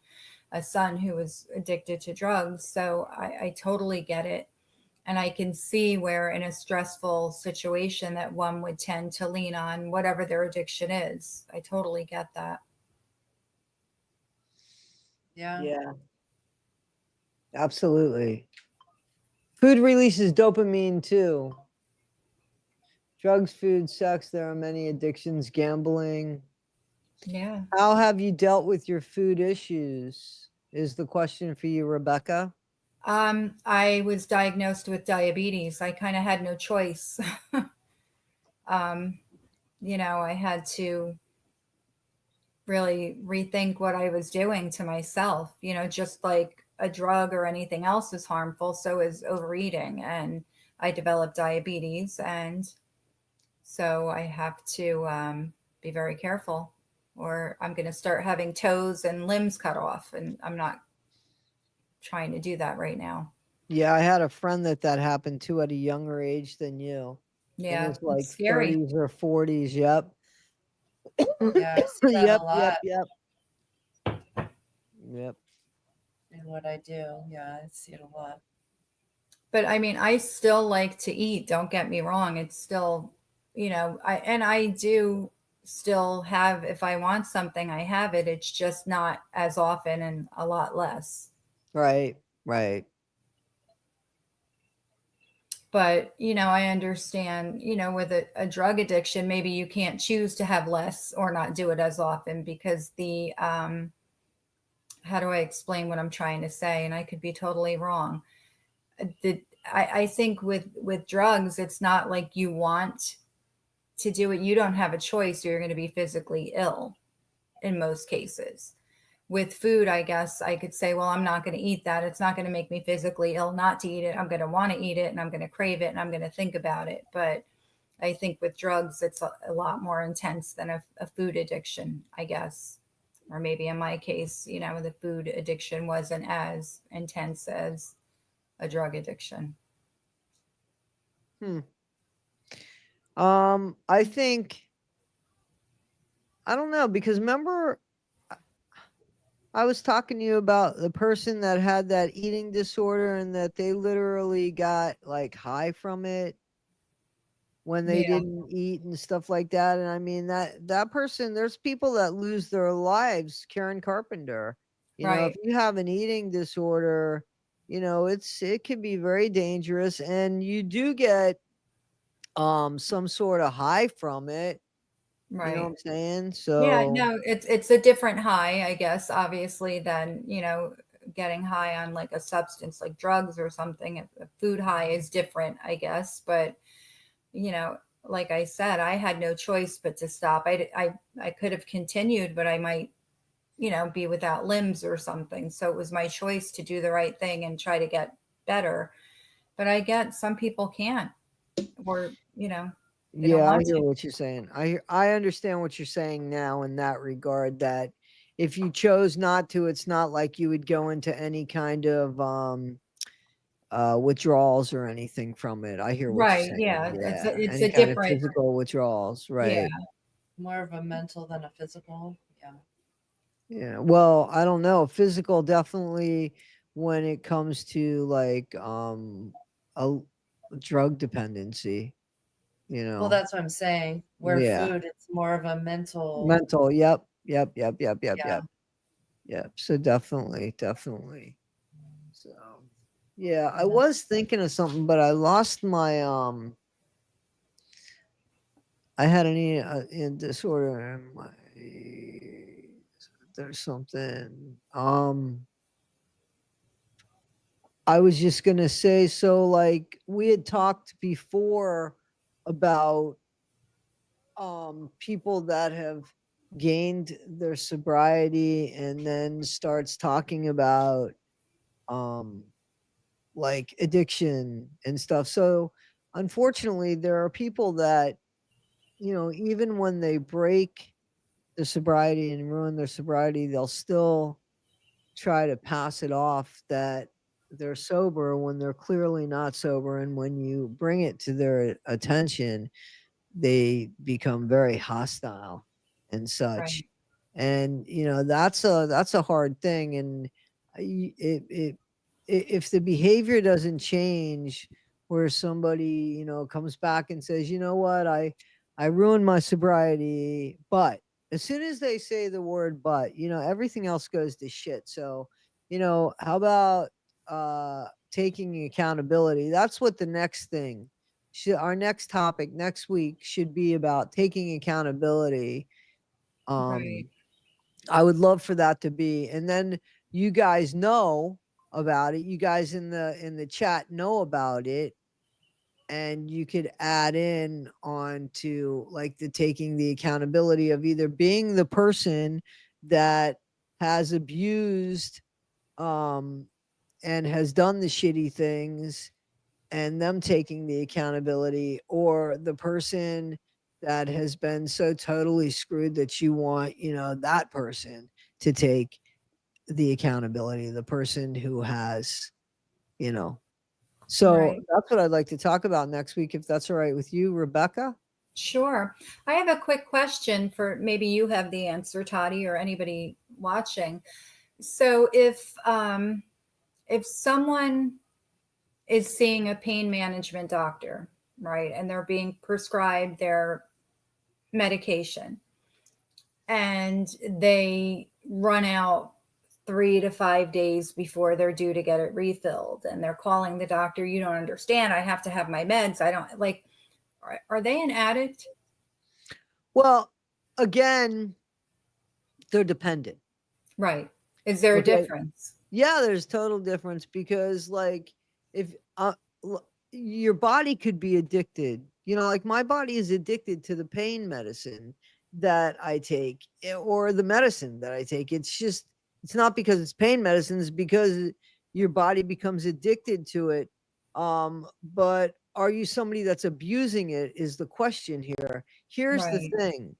a son who was addicted to drugs. So I totally get it. And I can see where in a stressful situation that one would tend to lean on whatever their addiction is. I totally get that. Yeah. Yeah. Absolutely. Food releases dopamine too. Drugs, food, sex, there are many addictions, gambling. Yeah. How have you dealt with your food issues? Is the question for you, Rebecca? I was diagnosed with diabetes. I kind of had no choice. I had to really rethink what I was doing to myself. Just like a drug or anything else is harmful, so is overeating. And I developed diabetes, and so I have to be very careful, or I'm going to start having toes and limbs cut off, and I'm not trying to do that right now. Yeah, I had a friend that happened to at a younger age than you. Yeah, his it's like scary. 30s or 40s. Yep. Yeah, I see that a Yep, lot yep. in what I do. Yeah, I see it a lot. But I mean, I still like to eat. Don't get me wrong. It's still, I do still have, if I want something, I have it. It's just not as often and a lot less. Right, right. But, I understand, with a drug addiction, maybe you can't choose to have less or not do it as often because how do I explain what I'm trying to say? And I could be totally wrong. I think with drugs, it's not like you want to do it. You don't have a choice. You're going to be physically ill in most cases. With food, I guess I could say, well, I'm not going to eat that. It's not going to make me physically ill not to eat it. I'm going to want to eat it and I'm going to crave it and I'm going to think about it. But I think with drugs, it's a lot more intense than a food addiction, I guess. Or maybe in my case, the food addiction wasn't as intense as a drug addiction. Hmm. I think I don't know because remember I was talking to you about the person that had that eating disorder and that they literally got like high from it when they Yeah, didn't eat and stuff like that. And I mean that person, there's people that lose their lives. Karen Carpenter, if right, you have an eating disorder, it can be very dangerous, and you do get some sort of high from it. You know what right. I'm saying? Yeah, So no, it's a different high, I guess, obviously, than, getting high on like a substance like drugs or something. A food high is different, I guess. But, like I said, I had no choice but to stop. I could have continued, but I might, be without limbs or something. So it was my choice to do the right thing and try to get better. But I get some people can't, or, they don't yeah, I want hear to. what you're saying. I understand what you're saying now in that regard, that if you chose not to, it's not like you would go into any kind of withdrawals or anything from it. I hear what you're Right. saying. Yeah. Yeah. It's Any a kind of different, physical withdrawals, yeah. right. More of a mental than a physical. Yeah. Yeah. Well, I don't know. Physical definitely when it comes to like a drug dependency, you Well, know. that's what I'm saying. Where Yeah. food, it's more of a mental. Mental. Yep. Yep. Yep. Yep. Yep. Yeah. Yep. Yep. So definitely, definitely. So yeah, I Yeah. was thinking of something, but I lost my I had an eating disorder in my there's something. I was just gonna say, so like we had talked before about people that have gained their sobriety and then starts talking about um like addiction and stuff. So unfortunately there are people that, even when they break their sobriety and ruin their sobriety, they'll still try to pass it off that they're sober when they're clearly not sober. And when you bring it to their attention, they become very hostile and such. Right. And that's a hard thing. And if the behavior doesn't change, where somebody comes back and says, you know what, I ruined my sobriety, but as soon as they say the word but, everything else goes to shit. So how about taking accountability? That's what the next thing our next topic next week should be about, taking accountability. Right. um I would love for that to be, and then you guys know about it. You guys in the chat know about it, and you could add in on to like the taking the accountability of either being the person that has abused um and has done the shitty things, and them taking the accountability, or the person that has been so totally screwed that you want, that person to take the accountability, the person who has, you know, So Right. that's what I'd like to talk about next week, if that's all right with you, Rebecca. Sure. I have a quick question for maybe you have the answer, Toddie, or anybody watching. So if someone is seeing a pain management doctor, right, and they're being prescribed their medication and they run out 3 to 5 days before they're due to get it refilled, and they're calling the doctor, you don't understand, I have to have my meds, I don't like, are they an addict? Well, again, they're dependent. Right. Is there a Okay. difference? Yeah, there's total difference, because like if your body could be addicted, like my body is addicted to the pain medicine that I take, or the medicine that I take. It's not because it's pain medicine, it's because your body becomes addicted to it. But are you somebody that's abusing it is the question here. Here's the Right. thing.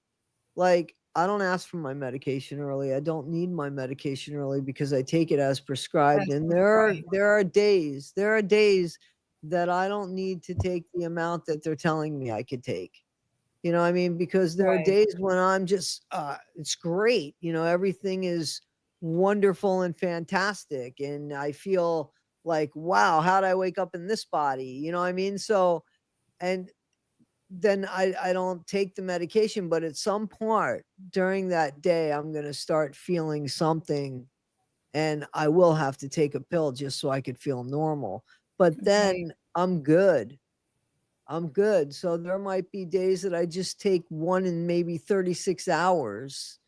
Like, I don't ask for my medication early. I don't need my medication early because I take it as prescribed. As And prescribed. there are days that I don't need to take the amount that they're telling me I could take. You know what I mean? Because there are Right. days when I'm just it's great. Everything is wonderful and fantastic. And I feel like, wow, how'd I wake up in this body? You know what I mean? So, and then I don't take the medication, but at some part during that day, I'm going to start feeling something, and I will have to take a pill just so I could feel normal. But Right. then I'm good. I'm good. So there might be days that I just take one in maybe 36 hours.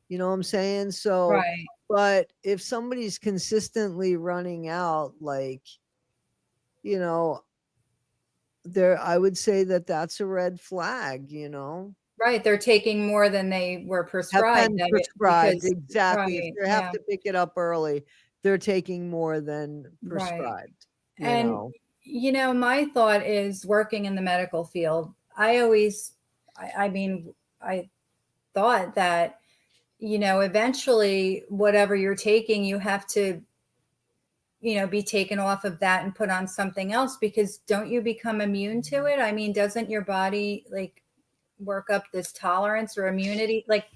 You know what I'm saying? So, Right. but if somebody's consistently running out, like, you know, I would say that that's a red flag. Right. They're taking more than they were Have prescribed been prescribed, because, exactly. If right. they have Yeah. to pick it up early, they're taking more than Right. prescribed, you And, know? my thought is working in the medical field. I mean, I thought that, eventually whatever you're taking, you have to, be taken off of that and put on something else, because don't you become immune to it? I mean, doesn't your body like work up this tolerance or immunity? Like,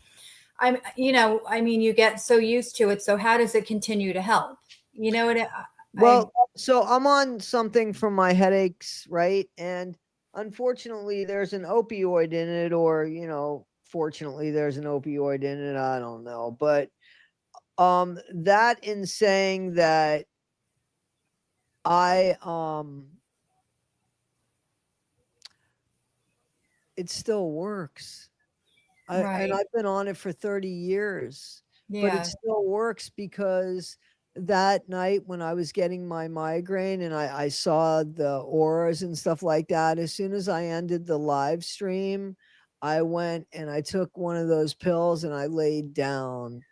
I mean, you get so used to it. So how does it continue to help? You know what? Well, so I'm on something for my headaches, right? And unfortunately, there's an opioid in it, or, fortunately, there's an opioid in it. I don't know. But that in saying that I it still works. And Right. I've been on it for 30 years, but it Yeah. still works, because that night when I was getting my migraine and I saw the auras and stuff like that, as soon as I ended the live stream, I went and I took one of those pills and I laid down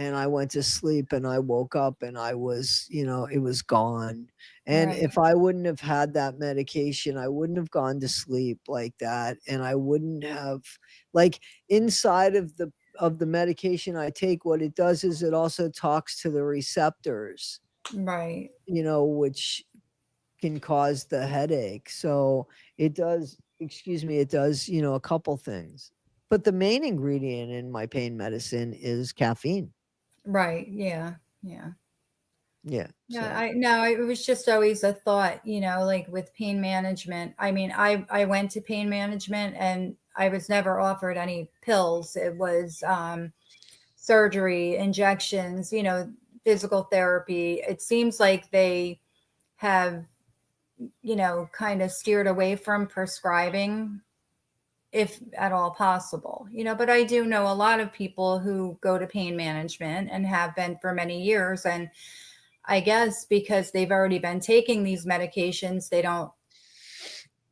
and I went to sleep, and I woke up and I was, it was gone. And Right. if I wouldn't have had that medication, I wouldn't have gone to sleep like that. And I wouldn't have, like, inside of the medication I take, what it does is it also talks to the receptors, Right. which can cause the headache. So it does, excuse me, it does, a couple things. But the main ingredient in my pain medicine is caffeine. Right. Yeah. Yeah. Yeah. Yeah, So I no, it was just always a thought, like with pain management. I mean, I went to pain management and I was never offered any pills. It was surgery, injections, physical therapy. It seems like they have, kind of steered away from prescribing, if at all possible. But I do know a lot of people who go to pain management and have been for many years, and I guess because they've already been taking these medications, they don't,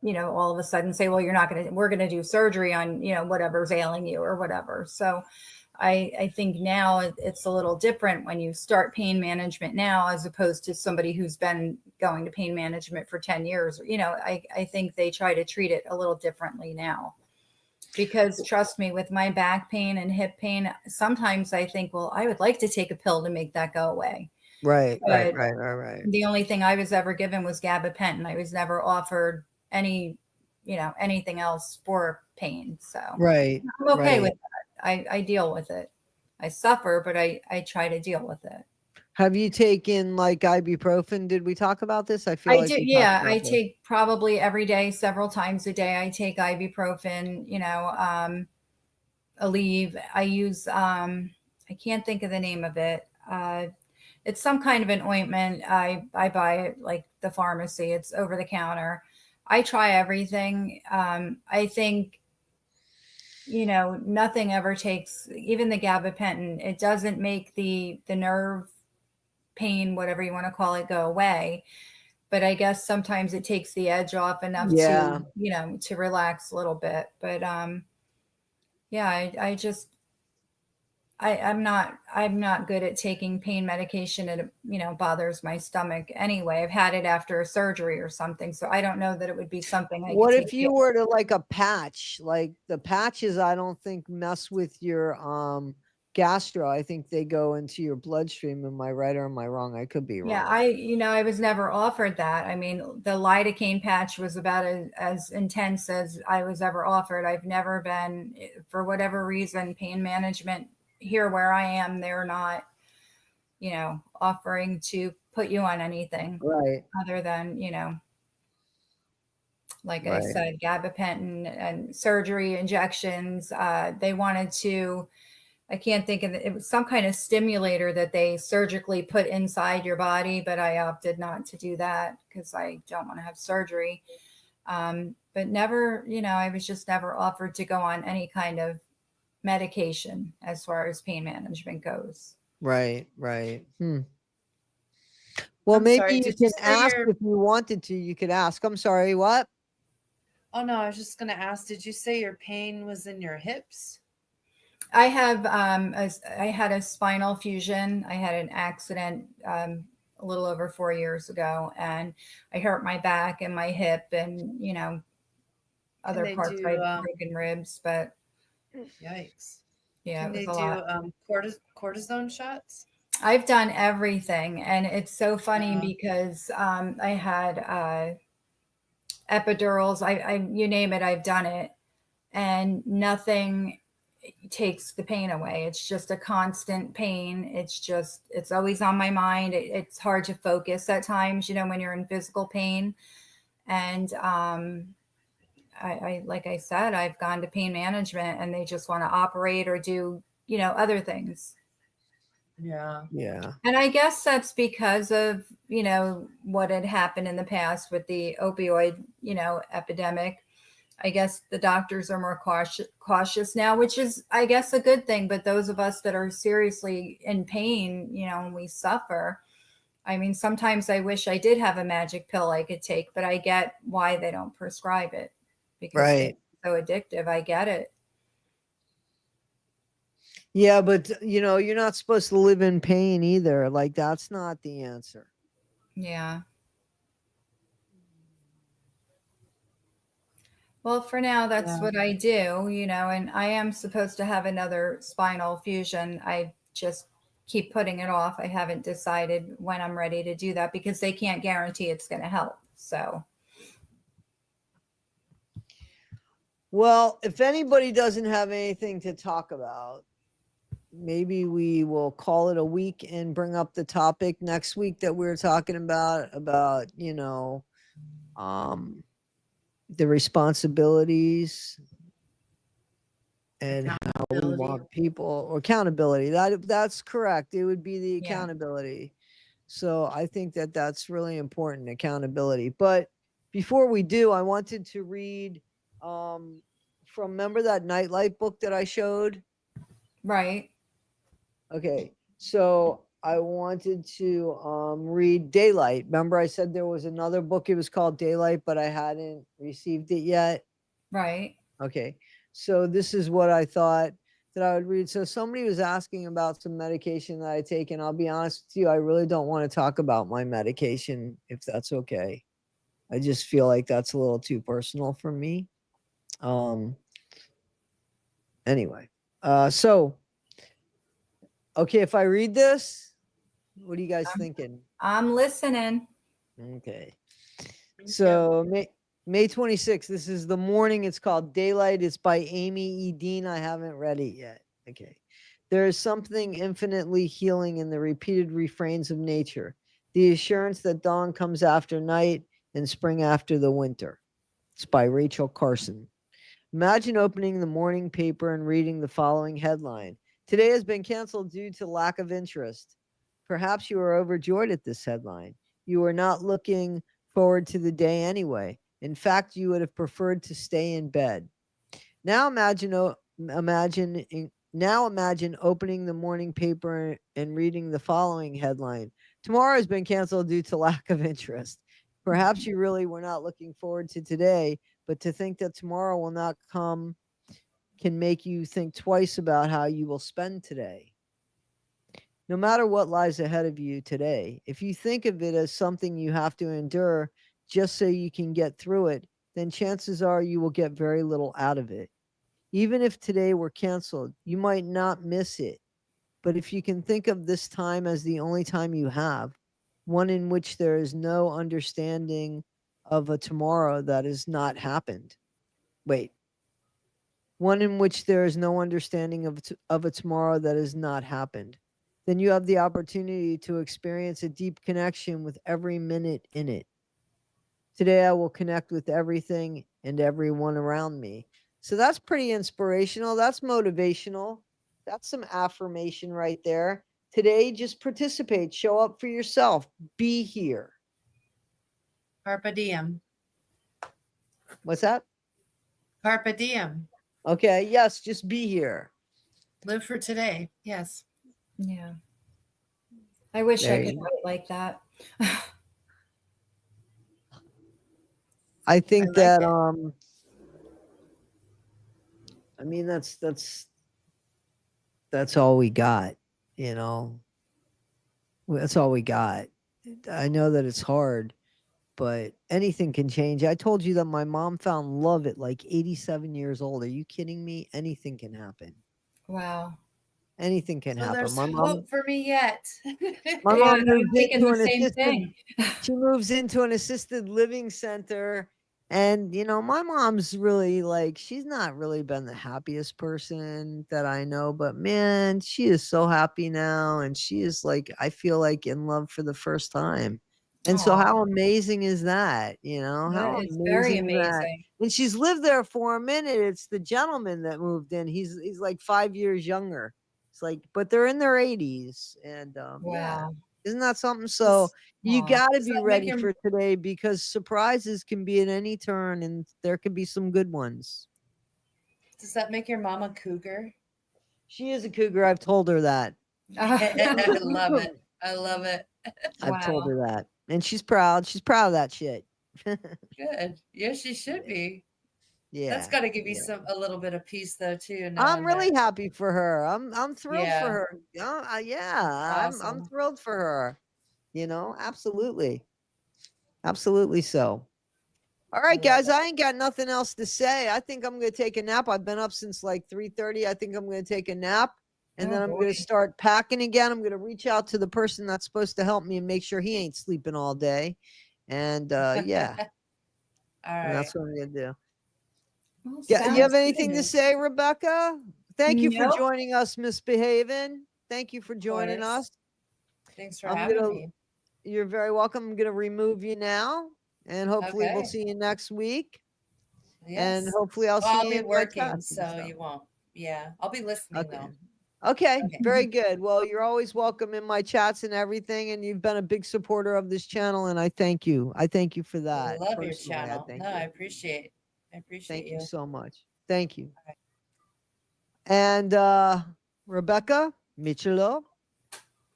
all of a sudden say, well, we're going to do surgery on, whatever's ailing you or whatever. So I think now it's a little different when you start pain management now, as opposed to somebody who's been going to pain management for 10 years. I think they try to treat it a little differently now, because trust me, with my back pain and hip pain, sometimes I think, well, I would like to take a pill to make that go away. Right. But Right. the only thing I was ever given was gabapentin. I was never offered any, anything else for pain. So Right. I'm okay with Right. that. I deal with it. I suffer, but I try to deal with it. Have you taken like ibuprofen? Did we talk about this? I feel I like do. we talked Yeah, about I this. take probably every day, several times a day. I take ibuprofen. Aleve. I use. I can't think of the name of it. It's some kind of an ointment. I buy it like the pharmacy. It's over the counter. I try everything. I think nothing ever takes, even the gabapentin. It doesn't make the nerve pain, whatever you want to call it, go away. But I guess sometimes it takes the edge off enough Yeah. to relax a little bit. But yeah, I'm not good at taking pain medication. It bothers my stomach anyway. I've had it after a surgery or something, so I don't know that it would be something I could What take. if you were to like a patch? Like the patches, I don't think mess with your gastro. I think they go into your bloodstream. Am I right or am I wrong? I could be wrong. Yeah, I was never offered that. I mean, the lidocaine patch was about as intense as I was ever offered. I've never been, for whatever reason, pain management here where I am, they're not, offering to put you on anything Right. other than, like I Right. said, gabapentin and surgery, injections. They wanted to, I can't think of it. It was some kind of stimulator that they surgically put inside your body, but I opted not to do that because I don't want to have surgery. But never, I was just never offered to go on any kind of medication as far as pain management goes. Right. Well, I'm maybe sorry, you did can you say ask if you wanted to. You could ask. I'm sorry. What? Oh no, I was just gonna ask, did you say your pain was in your hips? I have I had a spinal fusion. I had an accident a little over 4 years ago, and I hurt my back and my hip, and other they parts. I do had broken ribs, but yikes. yeah, Can it was they a do lot. cortisone shots? I've done everything, and it's so funny Yeah. because I had epidurals. You name it, I've done it, and nothing takes the pain away. It's just a constant pain. It's always on my mind. It's hard to focus at times, when you're in physical pain. And I like I said, I've gone to pain management, and they just want to operate or do other things. Yeah. And I guess that's because of, what had happened in the past with the opioid, epidemic. I guess the doctors are more cautious now, which is, I guess, a good thing. But those of us that are seriously in pain, and we suffer, I mean, sometimes I wish I did have a magic pill I could take, but I get why they don't prescribe it because it's so addictive. I get it. Yeah, but you're not supposed to live in pain either. Like that's not the answer. Yeah. Well, for now, that's what I do, and I am supposed to have another spinal fusion. I just keep putting it off. I haven't decided when I'm ready to do that because they can't guarantee it's going to help. So, well, if anybody doesn't have anything to talk about, maybe we will call it a week and bring up the topic next week that we were talking about the responsibilities and how we want people, or accountability. That's correct. It would be the accountability. So I think that that's really important, accountability. But before we do, I wanted to read from, remember that Nightlight book that I showed? right. Okay, so I wanted to read Daylight. Remember I said there was another book, it was called Daylight, but I hadn't received it yet? Right. Okay, so this is what I thought that I would read. So somebody was asking about some medication that I take, and I'll be honest with you, I really don't want to talk about my medication, if that's okay. I just feel like that's a little too personal for me. Anyway, so okay, if I read this, What are you guys thinking? I'm listening. Okay. Me So May 26th, this is The Morning. It's called Daylight. It's by Amy E. Dean. I haven't read it yet. Okay. There is something infinitely healing in the repeated refrains of nature, the assurance that dawn comes after night and spring after the winter. It's by Rachel Carson. Imagine opening the morning paper and reading the following headline. Today has been canceled due to lack of interest. Perhaps you are overjoyed at this headline. You are not looking forward to the day anyway. In fact, you would have preferred to stay in bed. Now imagine opening the morning paper and reading the following headline. Tomorrow has been canceled due to lack of interest. Perhaps you really were not looking forward to today, but to think that tomorrow will not come can make you think twice about how you will spend today. No matter what lies ahead of you today, if you think of it as something you have to endure just so you can get through it, then chances are you will get very little out of it. Even if today were canceled, you might not miss it. But if you can think of this time as the only time you have, one in which there is no understanding of a tomorrow that has not happened. Wait. One in which there is no understanding of a tomorrow that has not happened. Then you have the opportunity to experience a deep connection with every minute in it. Today I will connect with everything and everyone around me. So that's pretty inspirational. That's motivational. That's some affirmation right there. Today, just participate, show up for yourself, be here. Carpe diem. What's that? Carpe diem. Okay, yes, just be here. Live for today. Yes. Yeah. I wish There I could you go. write like that. I think I like that it. I mean that's all we got, you know. That's all we got. I know that it's hard, but anything can change. I told you that my mom found love at like 87 years old. Are you kidding me? Anything can happen. Wow. Anything can So happen. there's hope for me yet. My Yeah, mom I'm moved thinking into the an same assisted thing. she moves into an assisted living center, and you know, my mom's really like, she's not really been the happiest person that I know, but man, she is so happy now, and she is like, I feel like in love for the first time. And so Aw, how amazing is that? You know, that how is very amazing is that? amazing. And she's lived there for a minute. It's the gentleman that moved in. He's like 5 years younger. It's like, but they're in their 80s, and yeah, Wow. isn't that something? So Does, you Aw. got to does be that make ready your for today, because surprises can be at any turn, and there could be some good ones. does that make your mom a cougar? She is a cougar. I've told her that. I love it. I love it. I've told Wow. her that. And she's proud. She's proud of that shit. Good. Yes, she should be. That's Yeah. got to give you Yeah. a little bit of peace though too, I'm knowing that. really happy for her. I'm thrilled for Yeah, her. Yeah, I'm awesome. thrilled for her. You know, absolutely. Absolutely so. All I right, love guys, it. I ain't got nothing else to say. I think I'm going to take a nap. I've been up since like 3:30. I think I'm going to take a nap, and Oh then I'm going to boy. start packing again. I'm going to reach out to the person that's supposed to help me and make sure he ain't sleeping all day. And yeah, All and right. that's what I'm going to do. Well, Yeah, you have sounds anything to good. say, Rebecca? Thank you for Nope. joining us, Misbehaving. Thank you for Of joining course. us. Thanks for I'm having gonna. me. You're very welcome. I'm gonna remove you now, and hopefully we'll Okay. see you next week. And Yes. hopefully I'll Well, see I'll you be in my working, chats and so stuff. you won't. Yeah, I'll be listening Okay. though. Okay, Okay. very good. Well, you're always welcome in my chats and everything, and you've been a big supporter of this channel, and I thank you. I thank you for that. Love your Personally, I channel. thank No, I you. appreciate. I appreciate Thank you you. so much. Thank you. right. And Rebecca Michelo,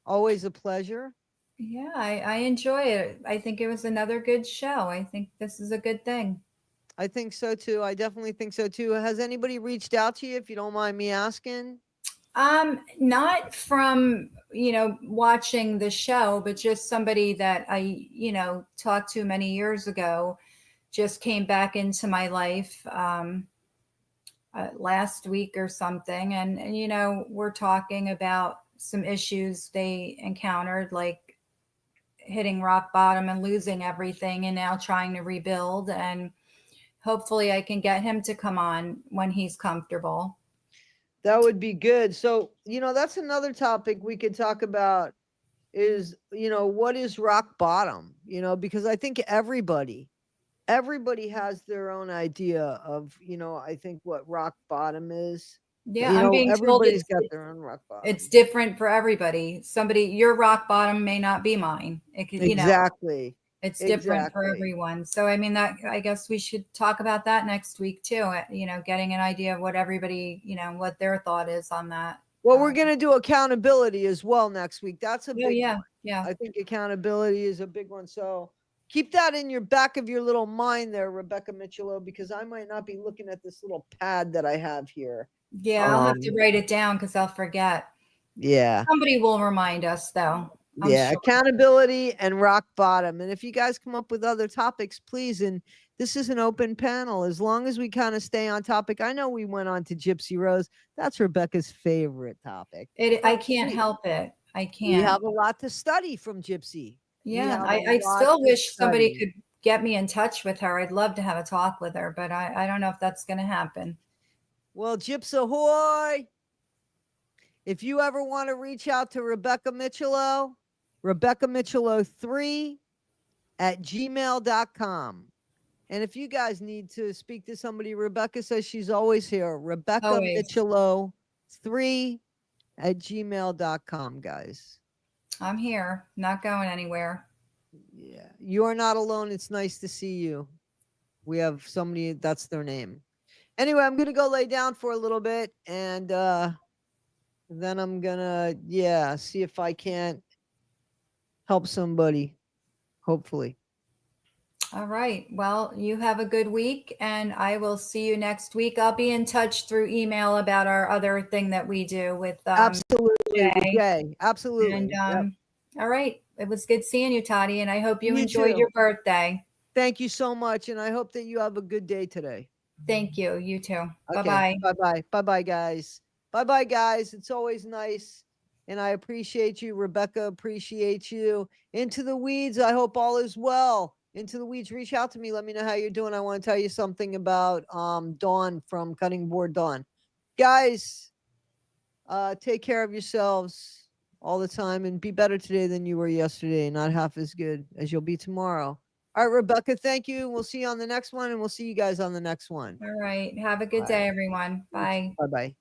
always a pleasure. Yeah, I enjoy it. I think it was another good show. I think this is a good thing. I think so too. I definitely think so too. Has anybody reached out to you, if you don't mind me asking? Not from, watching the show, but just somebody that I, talked to many years ago just came back into my life last week or something, and we're talking about some issues they encountered, like hitting rock bottom and losing everything and now trying to rebuild. And hopefully I can get him to come on when he's comfortable. That would be good. So, that's another topic we could talk about is, what is rock bottom? Because I think everybody has their own idea of, I think what rock bottom is. Yeah, I'm being told everybody's got their own rock bottom. it's different for everybody. Your rock bottom may not be mine. It could, Exactly. It's different for everyone. So, I mean, I guess we should talk about that next week too. Getting an idea of what everybody, what their thought is on that. Well, we're going to do accountability as well next week. That's a big one. Yeah. I think accountability is a big one. So keep that in your back of your little mind there, Rebecca Michelot, because I might not be looking at this little pad that I have here. Yeah, I'll have to write it down because I'll forget. Yeah. Somebody will remind us though. I'm sure. Accountability and rock bottom. And if you guys come up with other topics, please, and this is an open panel, as long as we kind of stay on topic. I know we went on to Gypsy Rose. That's Rebecca's favorite topic. I can't help it. I can't. We have a lot to study from Gypsy. Yeah, I still wish somebody could get me in touch with her. I'd love to have a talk with her, but I don't know if that's going to happen. Well, Gyps ahoy! If you ever want to reach out to Rebecca Michelot, RebeccaMichelot3@gmail.com. And if you guys need to speak to somebody, Rebecca says she's always here. RebeccaMichelot3@gmail.com, guys. I'm here, not going anywhere. Yeah, you are not alone. It's nice to see you. We have somebody, that's their name. Anyway, I'm going to go lay down for a little bit, and then I'm going to, see if I can't help somebody, hopefully. All right. Well, you have a good week, and I will see you next week. I'll be in touch through email about our other thing that we do with Absolutely, Jay. Absolutely. And Yep. All right. It was good seeing you, Toddie, and I hope you enjoyed your birthday. Thank you so much, and I hope that you have a good day today. Thank you. You too. Okay. Bye-bye. Bye-bye. Bye-bye, guys. Bye-bye, guys. It's always nice, and I appreciate you. Rebecca appreciates you. Into the Weeds, I hope all is well. Into the Weeds, reach out to me. Let me know how you're doing. I want to tell you something about Dawn from Cutting Board Dawn. Guys, take care of yourselves all the time and be better today than you were yesterday, not half as good as you'll be tomorrow. All right, Rebecca, thank you. We'll see you on the next one, and we'll see you guys on the next one. All right. Have a good day, everyone. Bye. Bye-bye.